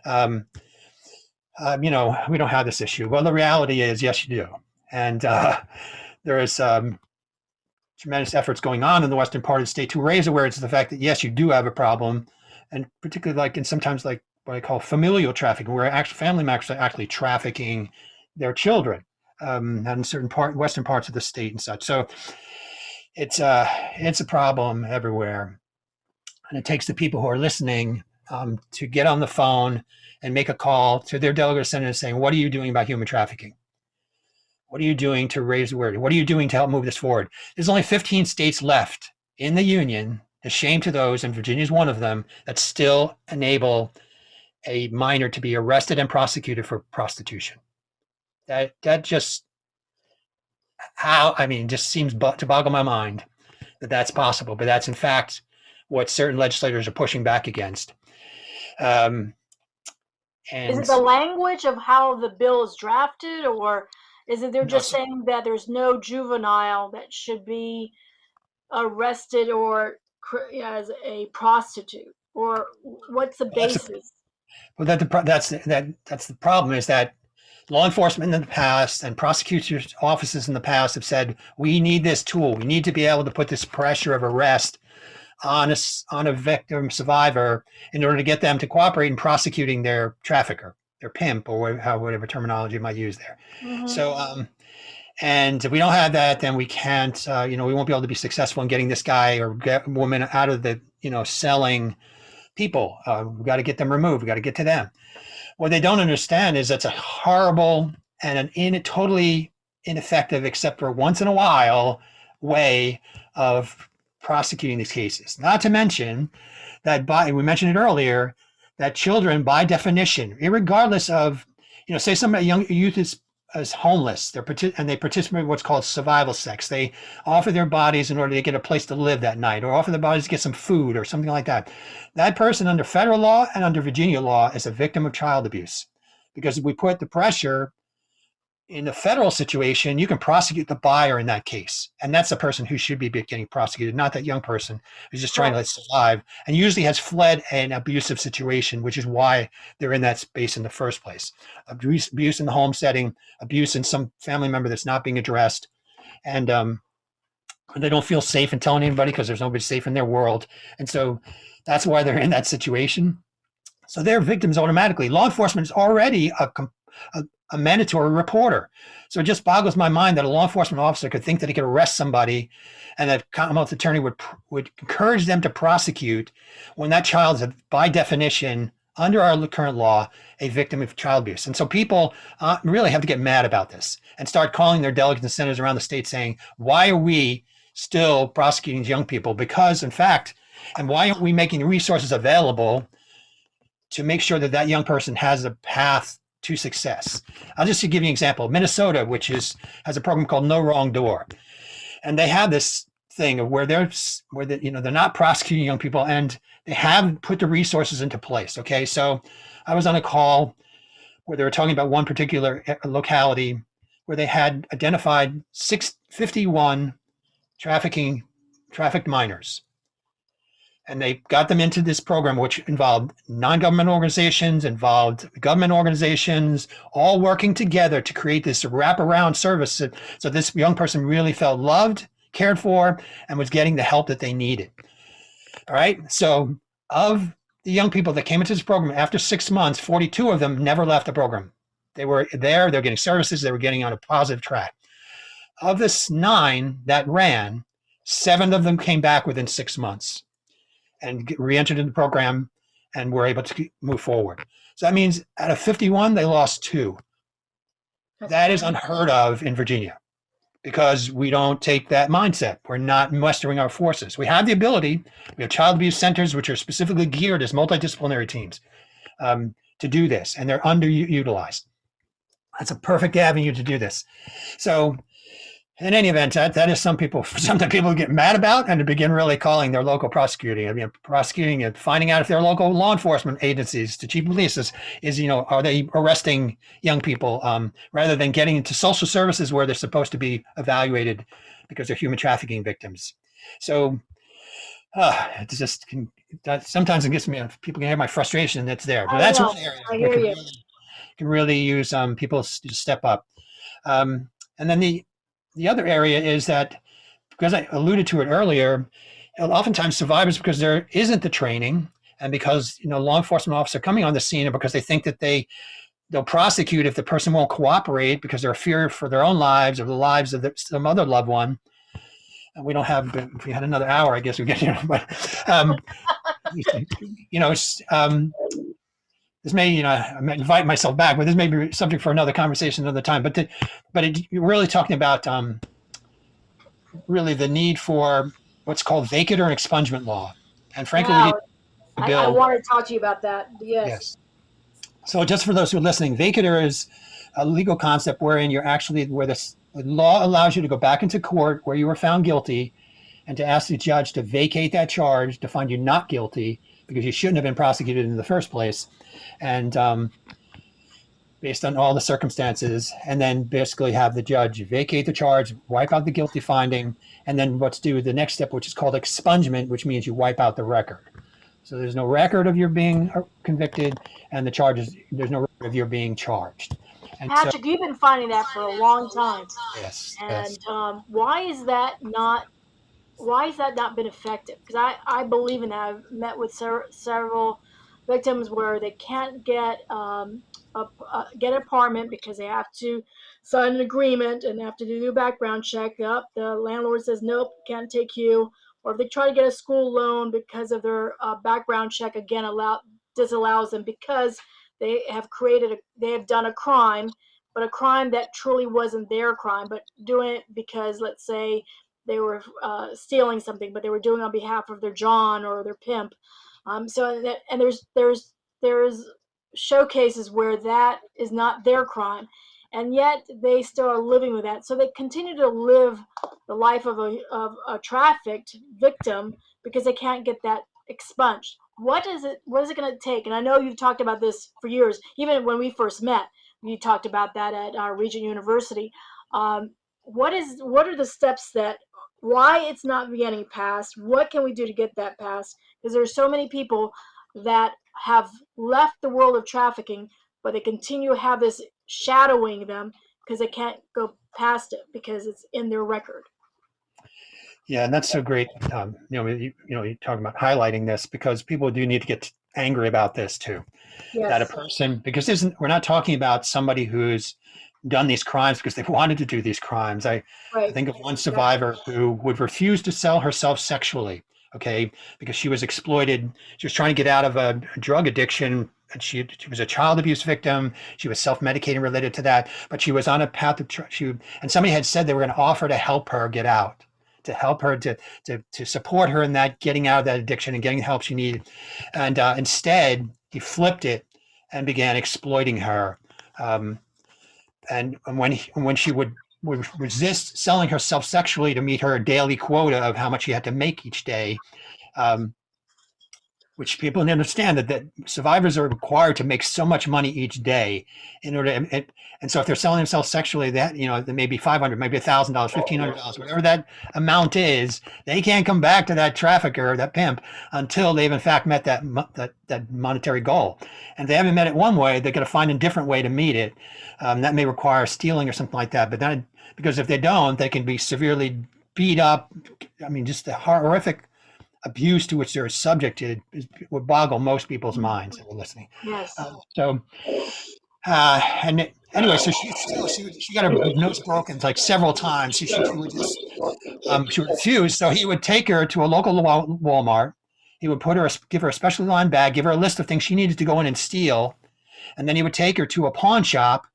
We don't have this issue. Well, the reality is, yes, you do. And there is tremendous efforts going on in the western part of the state to raise awareness of the fact that, yes, you do have a problem. And particularly sometimes what I call familial trafficking, where actual family members are actually trafficking their children, in certain western parts of the state and such. So it's a problem everywhere. And it takes the people who are listening to get on the phone and make a call to their delegate or senator saying, what are you doing about human trafficking? What are you doing to raise awareness? What are you doing to help move this forward? There's only 15 states left in the union, a shame to those, and Virginia is one of them, that still enable a minor to be arrested and prosecuted for prostitution. That just just seems to boggle my mind that that's possible, but that's in fact what certain legislators are pushing back against. Is it the language of how the bill is drafted, or is it they're just saying that there's no juvenile that should be arrested or as a prostitute, or what's the basis? Well, that's the problem, is that law enforcement in the past and prosecutors' offices in the past have said, we need this tool. We need to be able to put this pressure of arrest on a victim survivor in order to get them to cooperate in prosecuting their trafficker, their pimp, or whatever terminology you might use there. Mm-hmm. So, and if we don't have that, then we can't, we won't be able to be successful in getting this guy or woman out of the, selling people. We've got to get them removed. We've got to get to them. What they don't understand is that's a horrible and totally ineffective, except for once in a while, way of prosecuting these cases. Not to mention that we mentioned it earlier, that children, by definition, regardless of, say some young youth is homeless, they participate in what's called survival sex. They offer their bodies in order to get a place to live that night, or offer their bodies to get some food or something like that. That person, under federal law and under Virginia law, is a victim of child abuse, because if we put the pressure in the federal situation, you can prosecute the buyer in that case, and that's the person who should be getting prosecuted, not that young person who's just trying to survive and usually has fled an abusive situation, which is why they're in that space in the first place. Abuse in the home setting, abuse in some family member that's not being addressed, and they don't feel safe in telling anybody because there's nobody safe in their world, and so that's why they're in that situation. So they're victims automatically. Law enforcement is already a mandatory reporter. So it just boggles my mind that a law enforcement officer could think that he could arrest somebody and that Commonwealth attorney would encourage them to prosecute when that child is, by definition, under our current law, a victim of child abuse. And so people really have to get mad about this and start calling their delegates and senators around the state saying, why are we still prosecuting young people? Because, in fact, and why aren't we making resources available to make sure that that young person has a path to success? I'll just give you an example. Minnesota, which has a program called No Wrong Door, and they have this thing of where they're not prosecuting young people, and they have put the resources into place. Okay, so I was on a call where they were talking about one particular locality where they had identified 51 trafficked minors. And they got them into this program, which involved non-government organizations, involved government organizations, all working together to create this wraparound service. So this young person really felt loved, cared for, and was getting the help that they needed. All right. So of the young people that came into this program, after 6 months, 42 of them never left the program. They were there, they're getting services, they were getting on a positive track. Of this 9 that ran, 7 of them came back within 6 months and re-entered in the program and were able to move forward. So that means out of 51, they lost 2. That is unheard of in Virginia because we don't take that mindset. We're not mustering our forces. We have the ability. We have child abuse centers, which are specifically geared as multidisciplinary teams to do this, and they're underutilized. That's a perfect avenue to do this. So in any event, that is something people get mad about and to begin really calling their local prosecuting and finding out if their local law enforcement agencies, the chief of police are they arresting young people rather than getting into social services where they're supposed to be evaluated because they're human trafficking victims. So sometimes it gets me, people can hear my frustration that's there. But that's one area where can really use people to step up. And then the other area is that, because I alluded to it earlier, oftentimes survivors, because there isn't the training and because law enforcement officers are coming on the scene and because they think that they'll prosecute if the person won't cooperate because they're fear for their own lives or the lives of some other loved one. And we don't have, if we had another hour, I guess we get but this may, I might invite myself back, but this may be subject for another conversation another time. You're really talking about really the need for what's called vacatur and expungement law. And frankly, we Now, need a I bill. want to talk to you about that. Yes. Yes. So just for those who are listening, vacatur is a legal concept wherein where the law allows you to go back into court where you were found guilty and to ask the judge to vacate that charge, to find you not guilty because you shouldn't have been prosecuted in the first place. And based on all the circumstances, and then basically have the judge vacate the charge, wipe out the guilty finding, and then what's due the next step, which is called expungement, which means you wipe out the record. So there's no record of your being convicted, and there's no record of your being charged. And Patrick, you've been finding that for a long time. Yes. And why is that not been effective? Because I believe in that. I've met with several victims where they can't get get an apartment because they have to sign an agreement and they have to do a background check. Up, the landlord says nope, can't take you. Or if they try to get a school loan because of their background check, again disallows them because they have done a crime, but a crime that truly wasn't their crime, but doing it because, let's say, they were stealing something, but they were doing it on behalf of their John or their pimp. There's showcases where that is not their crime, and yet they still are living with that. So they continue to live the life of a trafficked victim because they can't get that expunged. What is it going to take? And I know you've talked about this for years. Even when we first met, you talked about that at our Regent University. What are the steps why it's not getting passed? What can we do to get that passed? Because there's so many people that have left the world of trafficking, but they continue to have this shadowing them because they can't go past it because it's in their record. Yeah, and that's so great. You're talking about highlighting this because people do need to get angry about this too. Yes. That a person, because we're not talking about somebody who's done these crimes because they wanted to do these crimes. I think of one survivor who would refuse to sell herself sexually, because she was exploited. She was trying to get out of a drug addiction. And she was a child abuse victim. She was self-medicating related to that, but she was on a path and somebody had said they were going to offer to help her get out, to help her to support her in that getting out of that addiction and getting the help she needed. And instead, he flipped it and began exploiting her. And when she would resist selling herself sexually to meet her daily quota of how much she had to make each day, which people didn't understand that survivors are required to make so much money each day in order to, and so if they're selling themselves sexually, that there may be $500, maybe $1,000, $1,500, whatever that amount is, they can't come back to that trafficker, that pimp, until they've in fact met that monetary goal. And if they haven't met it one way, they're going to find a different way to meet it. That may require stealing or something like that. But then, because if they don't, they can be severely beat up. I mean, just the horrific abuse to which they're subjected would boggle most people's minds that were listening. Yes. Anyway, so she got her nose broken like several times. She refused. So he would take her to a local Walmart. He would give her a specially lined bag, give her a list of things she needed to go in and steal, and then he would take her to a pawn shop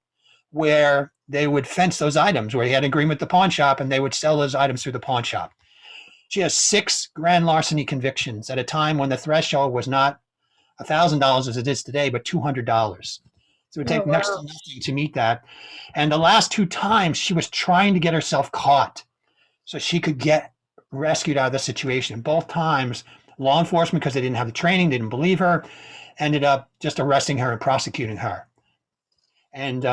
where they would fence those items, where he had an agreement with the pawn shop, and they would sell those items through the pawn shop. She has 6 grand larceny convictions at a time when the threshold was not $1,000 as it is today, but $200. So it would take next to nothing to meet that. And the last 2 times she was trying to get herself caught so she could get rescued out of the situation. Both times, law enforcement, because they didn't have the training, they didn't believe her, ended up just arresting her and prosecuting her. And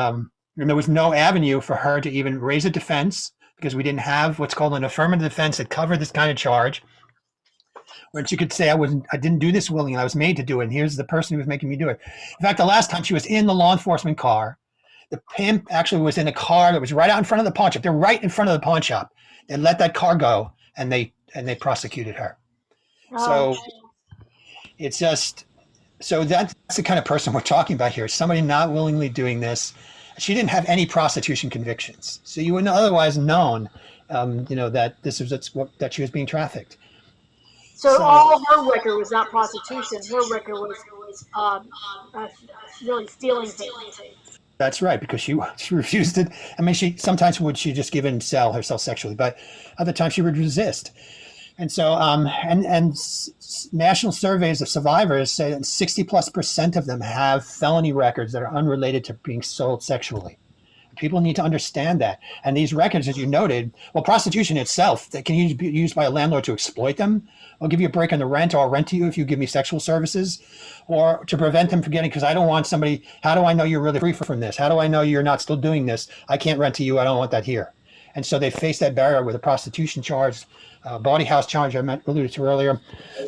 there was no avenue for her to even raise a defense, because we didn't have what's called an affirmative defense that covered this kind of charge, where she could say, I didn't do this willingly, I was made to do it, and here's the person who was making me do it. In fact, the last time she was in the law enforcement car, the pimp actually was in a car that was right out in front of the pawn shop. They're right in front of the pawn shop. They let that car go, and they prosecuted her. So it's just, so that's the kind of person we're talking about here. Somebody not willingly doing this. She didn't have any prostitution convictions, so you wouldn't otherwise known, that this was that she was being trafficked. So all her record was not prostitution. Her record was uh, really stealing things. That's right, because she refused it. I mean, she sometimes she just give in and sell herself sexually, but other times she would resist. And so, national surveys of survivors say that 60+% of them have felony records that are unrelated to being sold sexually. People need to understand that. And these records, as you noted, well, prostitution itself, that can be used by a landlord to exploit them. I'll give you a break on the rent, or I'll rent to you if you give me sexual services, or to prevent them from getting, because I don't want somebody, how do I know you're really free from this? How do I know you're not still doing this? I can't rent to you. I don't want that here. And so they face that barrier with a prostitution charge, bawdy house charge I alluded to earlier.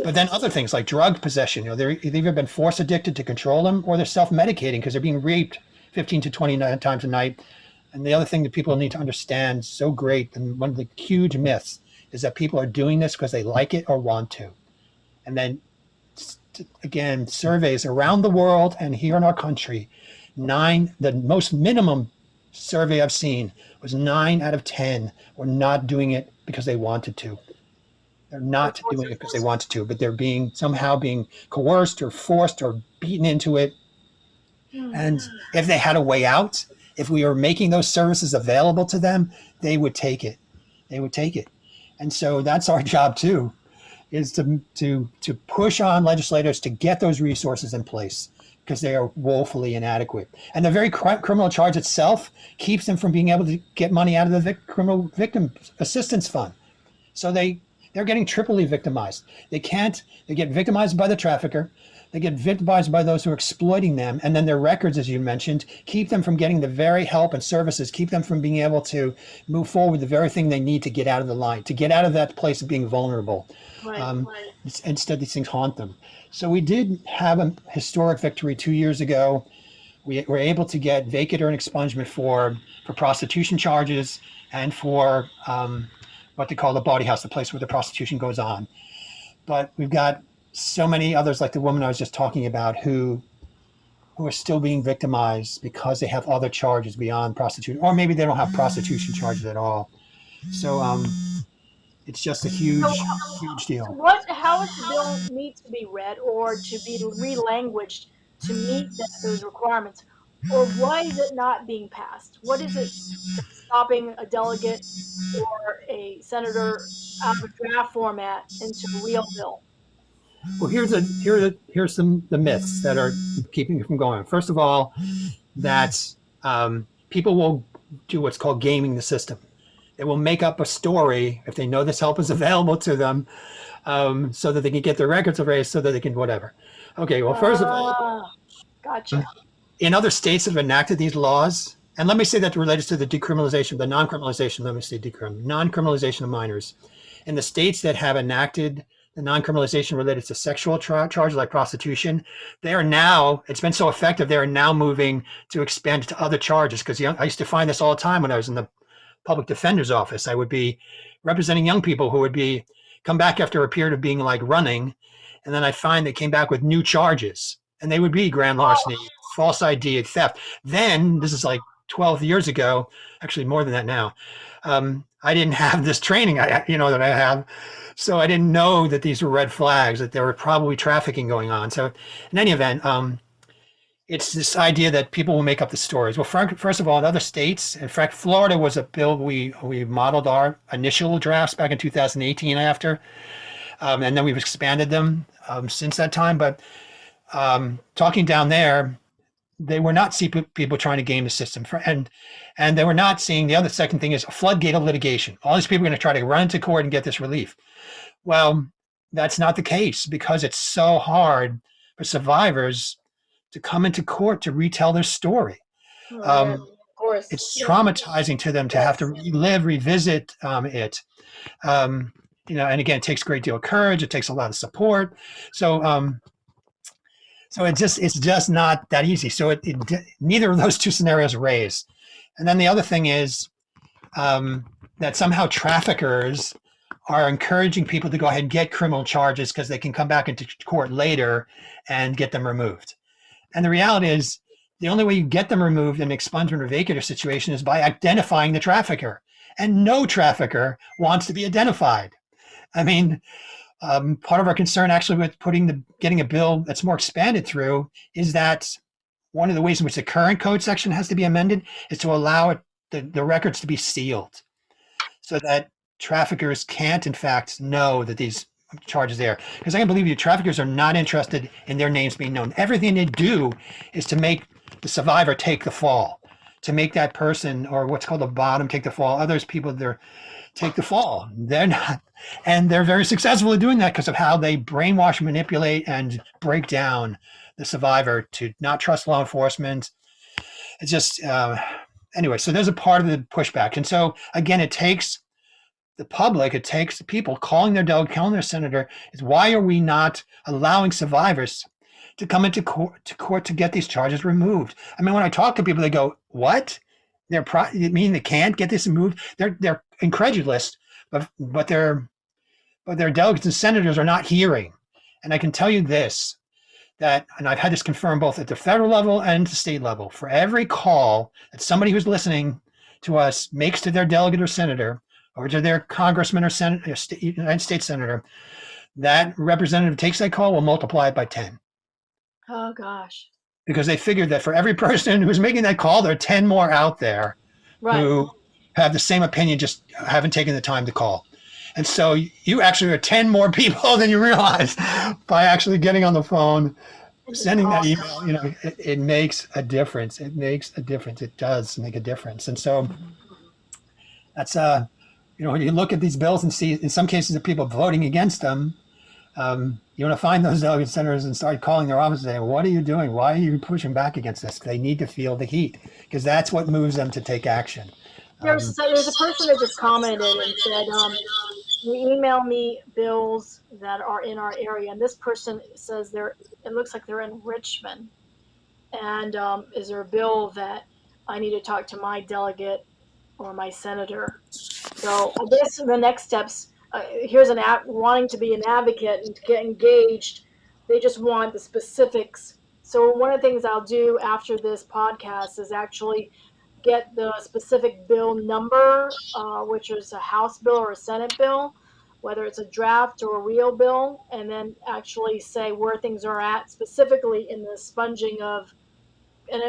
But then other things like drug possession, they've either been force addicted to control them, or they're self-medicating because they're being raped 15 to 20 times a night. And the other thing that people need to understand so great, and one of the huge myths, is that people are doing this because they like it or want to. And then, again, surveys around the world and here in our country, the most minimum survey I've seen was 9 out of 10 were not doing it because they wanted to. They're not doing it because they wanted to, but they're somehow being coerced or forced or beaten into it. And if they had a way out, if we were making those services available to them, they would take it. They would take it. And so that's our job too, is to push on legislators to get those resources in place, because they are woefully inadequate. And the very criminal charge itself keeps them from being able to get money out of the criminal victim assistance fund. So they're getting triply victimized. They get victimized by the trafficker. They get victimized by those who are exploiting them. And then their records, as you mentioned, keep them from getting the very help and services, keep them from being able to move forward with the very thing they need to get out of the line, to get out of that place of being vulnerable. Right. Instead, these things haunt them. So we did have a historic victory 2 years ago. We were able to get vacatur and expungement for prostitution charges and for what they call the bawdy house, the place where the prostitution goes on. But we've got so many others, like the woman I was just talking about, who are still being victimized because they have other charges beyond prostitution, or maybe they don't have prostitution charges at all. So it's just a huge deal. How does the bill need to be read or to be relanguaged to meet those requirements? Or why is it not being passed? What is it stopping a delegate or a senator out of a draft format into a real bill? Well, here's some the myths that are keeping it from going. First of all, that people will do what's called gaming the system. They will make up a story if they know this help is available to them, so that they can get their records erased, so that they can whatever. Okay, well, first of all, gotcha. In other states that have enacted these laws, and let me say that related to the decriminalization, the non-criminalization, non-criminalization of minors. In the states that have enacted the non-criminalization related to sexual charges like prostitution, they are now, it's been so effective, they are now moving to expand it to other charges. Because I used to find this all the time when I was in the public defender's office. I would be representing young people who would come back after a period of being like running, and then I find they came back with new charges, and they would be grand larceny, false ID, theft. Then, this is like 12 years ago, actually more than that now, I didn't have this training that I have. So I didn't know that these were red flags, that there were probably trafficking going on. So in any event, it's this idea that people will make up the stories. Well, first of all, in other states, in fact, Florida was a bill we modeled our initial drafts back in 2018 after, and then we've expanded them since that time. But talking down there, they were not seeing people trying to game the system, and they were not seeing, the other second thing is a floodgate of litigation. All these people are going to try to run into court and get this relief. Well, that's not the case, because it's so hard for survivors to come into court to retell their story. Of course. It's traumatizing to them to have to revisit it. And again, it takes a great deal of courage. It takes a lot of support. So it's just not that easy. So neither of those two scenarios are raised. And then the other thing is that somehow traffickers are encouraging people to go ahead and get criminal charges because they can come back into court later and get them removed. And the reality is, the only way you get them removed in an expungement or vacatur situation is by identifying the trafficker. And no trafficker wants to be identified. I mean, Part of our concern actually with getting a bill that's more expanded through is that one of the ways in which the current code section has to be amended is to allow the records to be sealed so that traffickers can't, in fact, know that these charges there. Because I can believe you, traffickers are not interested in their names being known. Everything they do is to make the survivor take the fall, to make that person, or what's called the bottom, take the fall. Others people there take the fall. They're not, and they're very successful at doing that because of how they brainwash, manipulate, and break down the survivor to not trust law enforcement. It's just anyway. So there's a part of the pushback, and so again, it takes the public, it takes the people calling their delegate, calling their senator. Is why are we not allowing survivors to come into court to get these charges removed? I mean, when I talk to people, they go, "What? You mean they can't get this removed?" They're incredulous, but their delegates and senators are not hearing. And I can tell you this, that, and I've had this confirmed both at the federal level and the state level, for every call that somebody who's listening to us makes to their delegate or senator, or to their congressman or senator, United States senator, that representative takes that call, will multiply it by 10. Oh, gosh. Because they figured that for every person who's making that call, there are 10 more out there who have the same opinion, just haven't taken the time to call. And so you actually are 10 more people than you realize by actually getting on the phone, sending that email. It makes a difference. It makes a difference. It does make a difference. And so that's, when you look at these bills and see, in some cases, the people voting against them, you want to find those delegate senators and start calling their office and saying, "What are you doing? Why are you pushing back against this?" They need to feel the heat, because that's what moves them to take action. There's a person that just commented and said, "You email me bills that are in our area," and this person says it looks like they're in Richmond. And is there a bill that I need to talk to my delegate or my senator? So I guess the next steps. Here's wanting to be an advocate and to get engaged. They just want the specifics. So one of the things I'll do after this podcast is actually get the specific bill number, which is a House bill or a Senate bill, whether it's a draft or a real bill, and then actually say where things are at specifically in the sponging of, and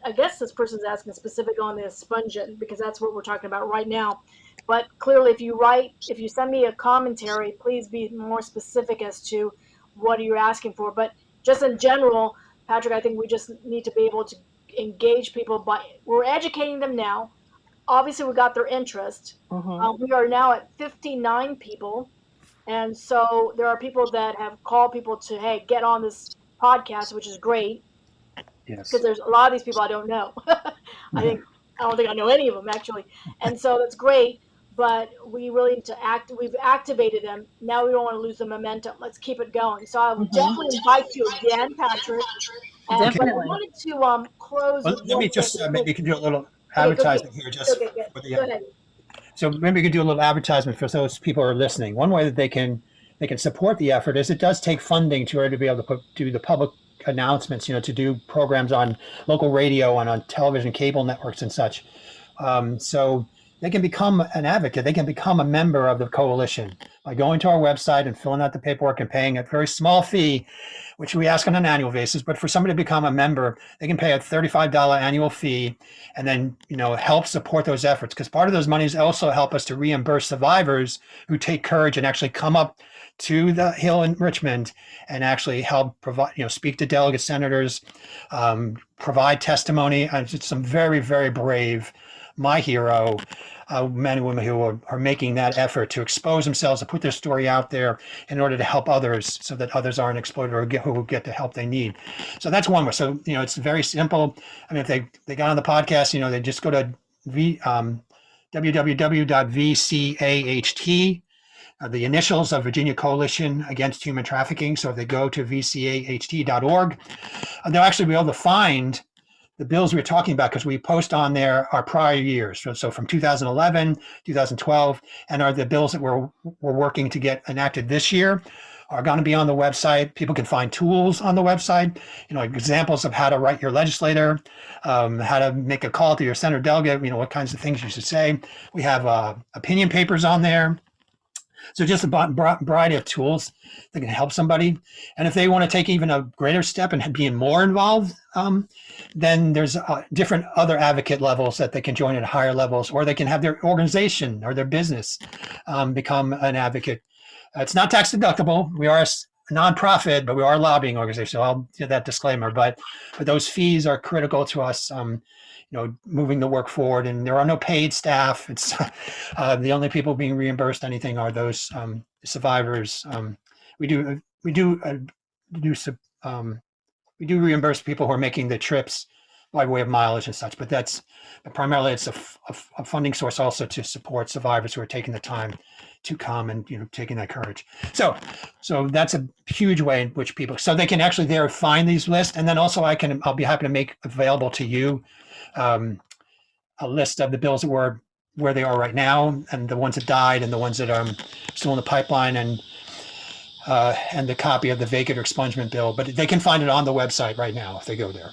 I guess this person's asking specific on the sponging, because that's what we're talking about right now. But clearly, if you send me a commentary, please be more specific as to what you're asking for. But just in general, Patrick, I think we just need to be able to engage people we're educating them now. Obviously, we got their interest. Mm-hmm. We are now at 59 people. And so there are people that have called people to, hey, get on this podcast, which is great. Yes. Because there's a lot of these people I don't know. I don't think I know any of them, actually. And so that's great. But we really need to we've activated them. Now we don't want to lose the momentum. Let's keep it going. So I would definitely invite you again, Patrick. But I wanted to close. Well, let me just maybe you can do a little advertisement here. Go ahead. So maybe we can do a little advertisement for those people who are listening. One way that they can support the effort is it does take funding to be able to do the public announcements, to do programs on local radio and on television, cable networks and such. So they can become an advocate. They can become a member of the coalition by going to our website and filling out the paperwork and paying a very small fee, which we ask on an annual basis. But for somebody to become a member, they can pay a $35 annual fee and then, help support those efforts. Because part of those monies also help us to reimburse survivors who take courage and actually come up to the Hill in Richmond and actually help provide, speak to delegate senators, provide testimony. Some very, very brave, my hero, men and women who are making that effort to expose themselves, to put their story out there in order to help others so that others aren't exploited or who get the help they need. So that's one way. So, it's very simple. I mean, if they got on the podcast, they just go to www.vcaht, the initials of Virginia Coalition Against Human Trafficking. So if they go to vcaht.org, they'll actually be able to find the bills we were talking about, because we post on there our prior years. So from 2011, 2012, and are the bills that we're working to get enacted this year are going to be on the website. People can find tools on the website, examples of how to write your legislator, how to make a call to your senator delegate, what kinds of things you should say. We have opinion papers on there. So just a variety of tools that can help somebody. And if they want to take even a greater step and being more involved, then there's different other advocate levels that they can join at higher levels, or they can have their organization or their business become an advocate. It's not tax deductible. We are a nonprofit, but we are a lobbying organization. So I'll give that disclaimer. But those fees are critical to us. Moving the work forward, and there are no paid staff. It's the only people being reimbursed anything are those survivors. We do reimburse people who are making the trips by way of mileage and such, but primarily it's a funding source also to support survivors who are taking the time to come and taking that courage. So that's a huge way in which people, so they can actually there find these lists, and then also I'll be happy to make available to you a list of the bills that were where they are right now, and the ones that died, and the ones that are still in the pipeline, and the copy of the vacant or expungement bill. But they can find it on the website right now if they go there.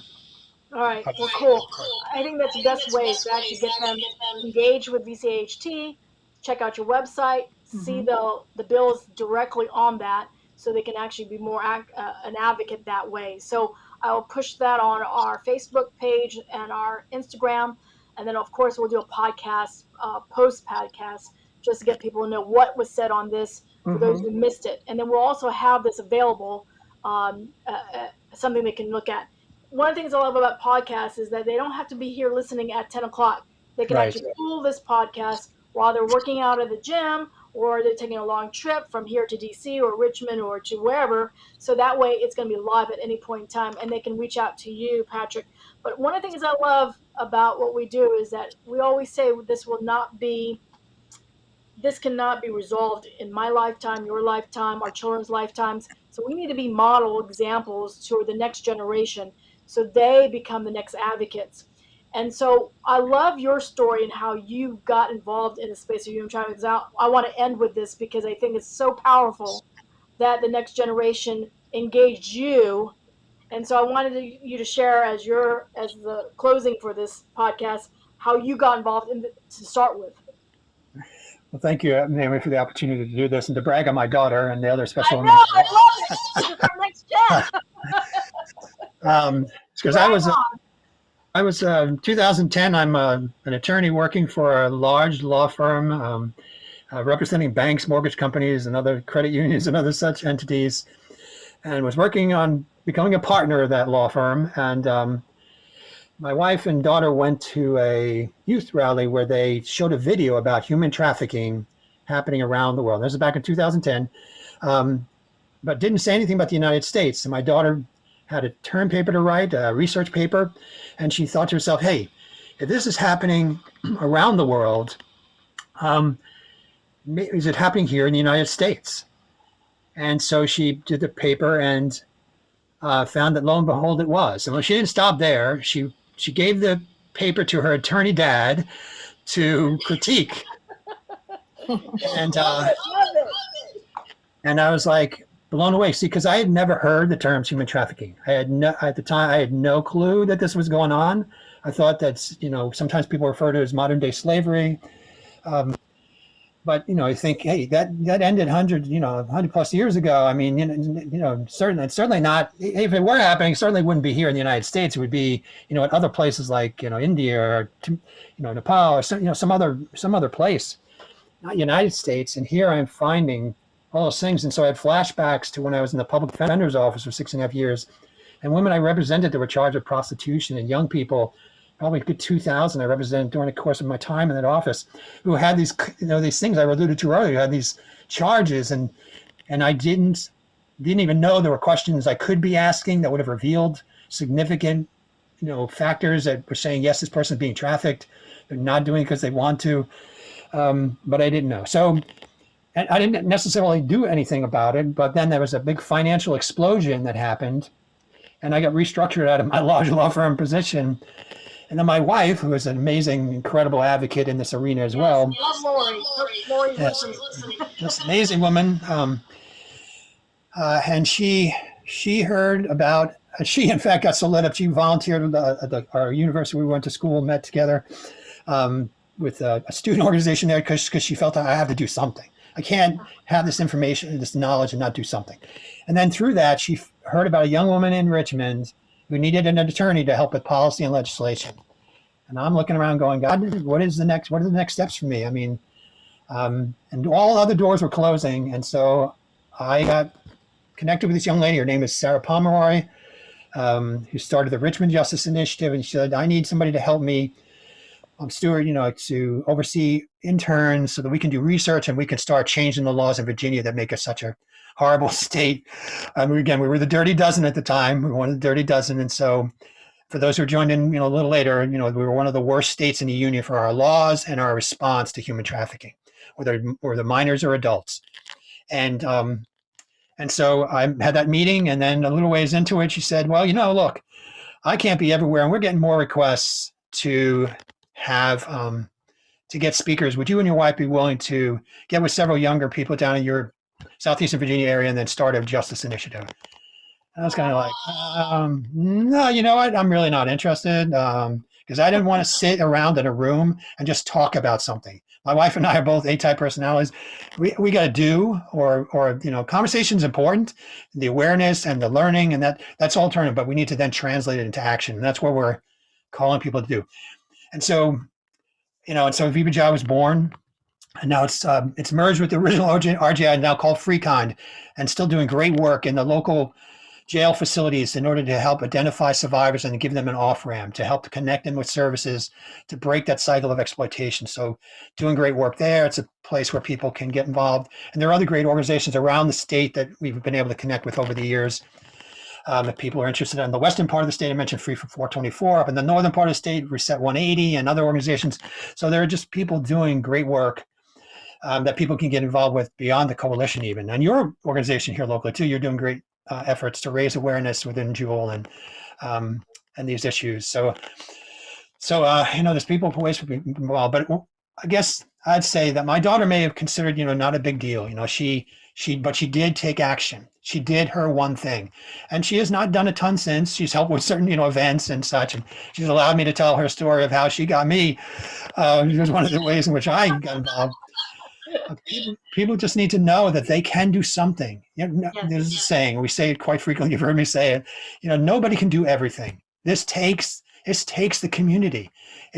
All right, well, cool. I think that's the best way to actually get them engaged with VCHT. Check out your website, see the bills directly on that, so they can actually be more an advocate that way. So I will push that on our Facebook page and our Instagram. And then, of course, we'll do a podcast, post-podcast, just to get people to know what was said on this for those who missed it. And then we'll also have this available, something they can look at. One of the things I love about podcasts is that they don't have to be here listening at 10 o'clock. They can actually pull this podcast while they're working out at the gym, or they're taking a long trip from here to DC or Richmond or to wherever. So that way it's going to be live at any point in time, and they can reach out to you, Patrick. But one of the things I love about what we do is that we always say this cannot be resolved in my lifetime, your lifetime, our children's lifetimes. So we need to be model examples to the next generation so they become the next advocates. And so I love your story and how you got involved in the space of human trafficking. I want to end with this because I think it's so powerful that the next generation engaged you. And so I wanted you to share as the closing for this podcast, how you got involved to start with. Well, thank you, Naomi, for the opportunity to do this and to brag on my daughter and the other special women. I love it. It's our next gen. Because I was 2010. I'm an attorney working for a large law firm representing banks, mortgage companies, and other credit unions and other such entities, and was working on becoming a partner of that law firm. And my wife and daughter went to a youth rally where they showed a video about human trafficking happening around the world. This is back in 2010, but didn't say anything about the United States. And my daughter had a term paper to write, a research paper, and she thought to herself, hey, if this is happening around the world, is it happening here in the United States? And so she did the paper and found that, lo and behold, it was. And well, she didn't stop there. She gave the paper to her attorney dad to critique. And I was like blown away. See, because I had never heard the terms human trafficking. At the time, I had no clue that this was going on. I thought that, sometimes people refer to it as modern day slavery. But, I think, hey, that ended 100 plus years ago. I mean, certainly not, if it were happening, certainly wouldn't be here in the United States. It would be, at other places like, India or, Nepal or some other place, not United States. And here I'm finding all those things. And so I had flashbacks to when I was in the public defender's office for 6.5 years, and women I represented that were charged with prostitution, and young people, probably a good 2,000 I represented during the course of my time in that office, who had these, these things I alluded to earlier, had these charges, and I didn't even know there were questions I could be asking that would have revealed significant, factors that were saying, yes, this person is being trafficked. They're not doing it because they want to, but I didn't know. So and I didn't necessarily do anything about it, but then there was a big financial explosion that happened, and I got restructured out of my large law firm position. And then my wife, who is an amazing, incredible advocate in this arena as well. Love Lori. Lori's just amazing woman. And she heard about, she in fact got so lit up, she volunteered at our university. We went to school, met together with a student organization there because she felt I have to do something. I can't have this information, this knowledge, and not do something. And then through that, she heard about a young woman in Richmond who needed an attorney to help with policy and legislation. And I'm looking around going, God, what are the next steps for me? I mean, and all other doors were closing. And so I got connected with this young lady. Her name is Sarah Pomeroy, who started the Richmond Justice Initiative. And she said, I need somebody to help me, Stuart, to oversee interns so that we can do research and we can start changing the laws in Virginia that make us such a horrible state. Again, we were the dirty dozen at the time. We were one of the dirty dozen. And so for those who joined in, a little later, we were one of the worst states in the union for our laws and our response to human trafficking, whether minors or adults. And so I had that meeting, and then a little ways into it, she said, well, look, I can't be everywhere, and we're getting more requests to have to get speakers. Would you and your wife be willing to get with several younger people down in your Southeastern Virginia area and then start a justice initiative? I was kind of like, no, you know what? I'm really not interested because I didn't want to sit around in a room and just talk about something. My wife and I are both A-type personalities. We got to do, or conversation's important, the awareness and the learning, and that's alternative, but we need to then translate it into action. And that's what we're calling people to do. And so, VBJI was born, and now it's merged with the original RJI, now called FreeKind, and still doing great work in the local jail facilities in order to help identify survivors and give them an off-ramp, to help to connect them with services, to break that cycle of exploitation. So doing great work there. It's a place where people can get involved. And there are other great organizations around the state that we've been able to connect with over the years that people are interested in. The western part of the state, I mentioned Free for 424. Up in the northern part of the state, Reset 180 and other organizations. So there are just people doing great work that people can get involved with beyond the coalition even. And your organization here locally too, you're doing great efforts to raise awareness within EnJewel and these issues. So there's people ways for people involved, but I guess I'd say that my daughter may have considered, not a big deal. But she did take action. She did her one thing, and she has not done a ton since. She's helped with certain, events and such, and she's allowed me to tell her story of how she got me. It was one of the ways in which I got involved. People just need to know that they can do something. There's a saying, we say it quite frequently, you've heard me say it, nobody can do everything. This takes the community.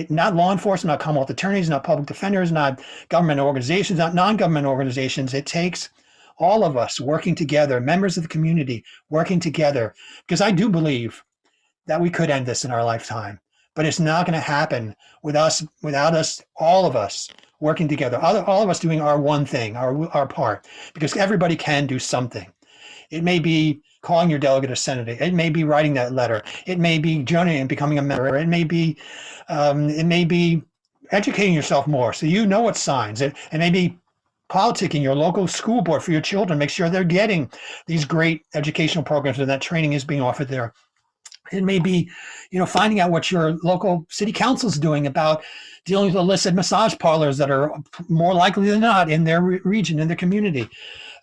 Not law enforcement, not Commonwealth attorneys, not public defenders, not government organizations, not non-government organizations. It takes all of us working together, members of the community working together, because I do believe that we could end this in our lifetime, but it's not going to happen without us, all of us working together, all of us doing our one thing, our part, because everybody can do something. It may be calling your delegate or senator. It may be writing that letter. It may be joining and becoming a member. It may be educating yourself more so you know what signs. It may be politicking your local school board for your children. Make sure they're getting these great educational programs and that training is being offered there. It may be, finding out what your local city council is doing about dealing with illicit massage parlors that are more likely than not in their region, in their community.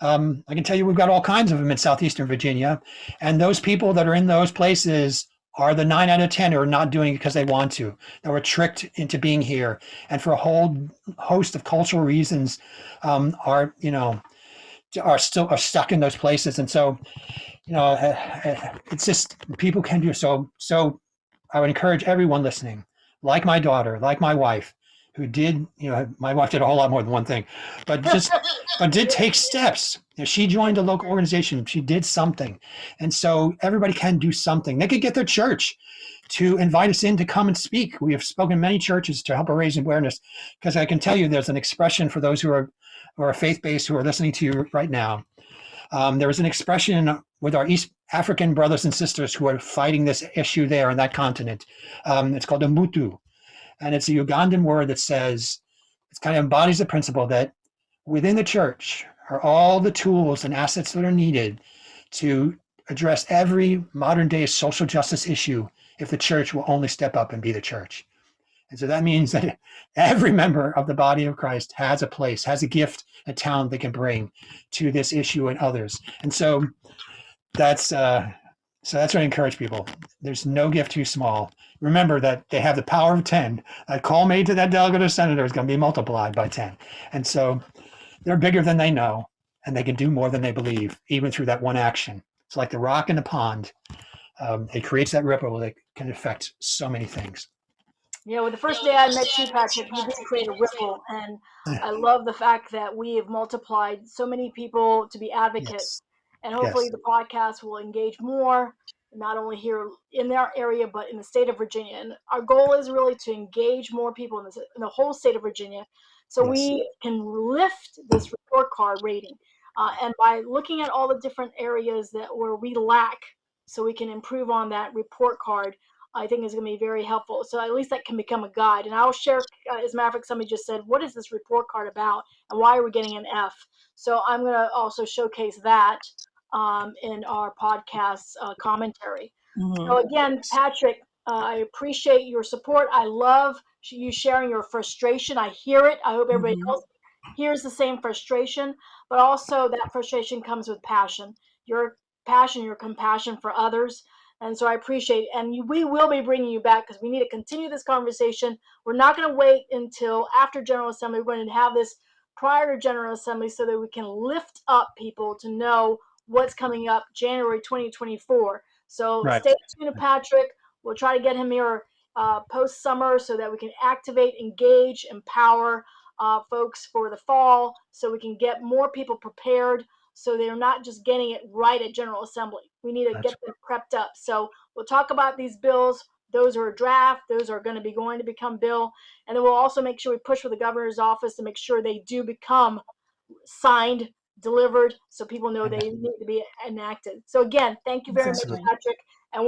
I can tell you we've got all kinds of them in Southeastern Virginia. And those people that are in those places are the 9 out of 10 who are not doing it because they want to. They were tricked into being here. And for a whole host of cultural reasons are stuck in those places. And so, it's just people can do so. So I would encourage everyone listening, like my daughter, like my wife, who did, my wife did a whole lot more than one thing, but did take steps. She joined a local organization. She did something. And so everybody can do something. They could get their church to invite us in to come and speak. We have spoken in many churches to help raise awareness, because I can tell you there's an expression for those who are faith-based who are listening to you right now. There was an expression with our East African brothers and sisters who are fighting this issue there on that continent. It's called Umutu. And it's a Ugandan word that says, it kind of embodies the principle that within the church are all the tools and assets that are needed to address every modern day social justice issue if the church will only step up and be the church. And so that means that every member of the body of Christ has a place, has a gift, a talent they can bring to this issue and others. And so that's what I encourage people. There's no gift too small. Remember that they have the power of 10. A call made to that delegate or senator is going to be multiplied by 10. And so they're bigger than they know, and they can do more than they believe, even through that one action. It's like the rock in the pond. It creates that ripple that can affect so many things. You know, the first day I met you, Patrick, you did create a ripple, and I love the fact that we have multiplied so many people to be advocates, Yes. and hopefully Yes. the podcast will engage more, not only here in our area, but in the state of Virginia. And our goal is really to engage more people in the whole state of Virginia, so Yes. we can lift this report card rating. And by looking at all the different areas where we lack, so we can improve on that report card, I think is going to be very helpful. So at least that can become a guide. And I'll share, as a matter of fact, somebody just said, what is this report card about and why are we getting an F? So I'm going to also showcase that in our podcast commentary. Mhm. So again, Patrick, I appreciate your support. I love you sharing your frustration. I hear it. I hope everybody Mhm. else hears the same frustration, but also that frustration comes with passion. Your passion, your compassion for others. And so I appreciate it. And we will be bringing you back because we need to continue this conversation. We're not going to wait until after General Assembly. We're going to have this prior to General Assembly so that we can lift up people to know what's coming up January 2024. So Right. stay tuned, Patrick. We'll try to get him here post summer so that we can activate, engage, empower folks for the fall so we can get more people prepared so they're not just getting it right at General Assembly. We need to get them prepped up. So we'll talk about these bills. Those are a draft. Those are going to become bill. And then we'll also make sure we push for the governor's office to make sure they do become signed, delivered, so people know they need to be enacted. So again, thank you very much, Patrick. And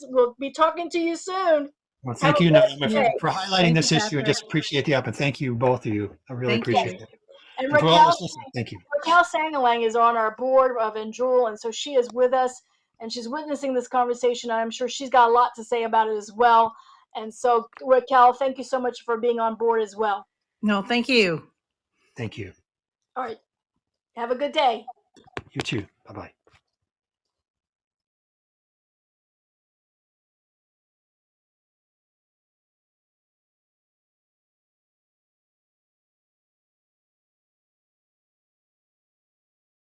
we'll be talking to you soon. Well, thank you, Naomi, day. for highlighting Thank this you, issue. I Patrick. just appreciate the up, and thank you, both of you. I really Thank appreciate you. it. And And for all those listening, thank you. Raquel Sangalang is on our board of EnJewel, and so she is with us, and she's witnessing this conversation. And I'm sure she's got a lot to say about it as well. And so, Raquel, thank you so much for being on board as well. No, thank you. Thank you. All right. Have a good day. You too. Bye-bye.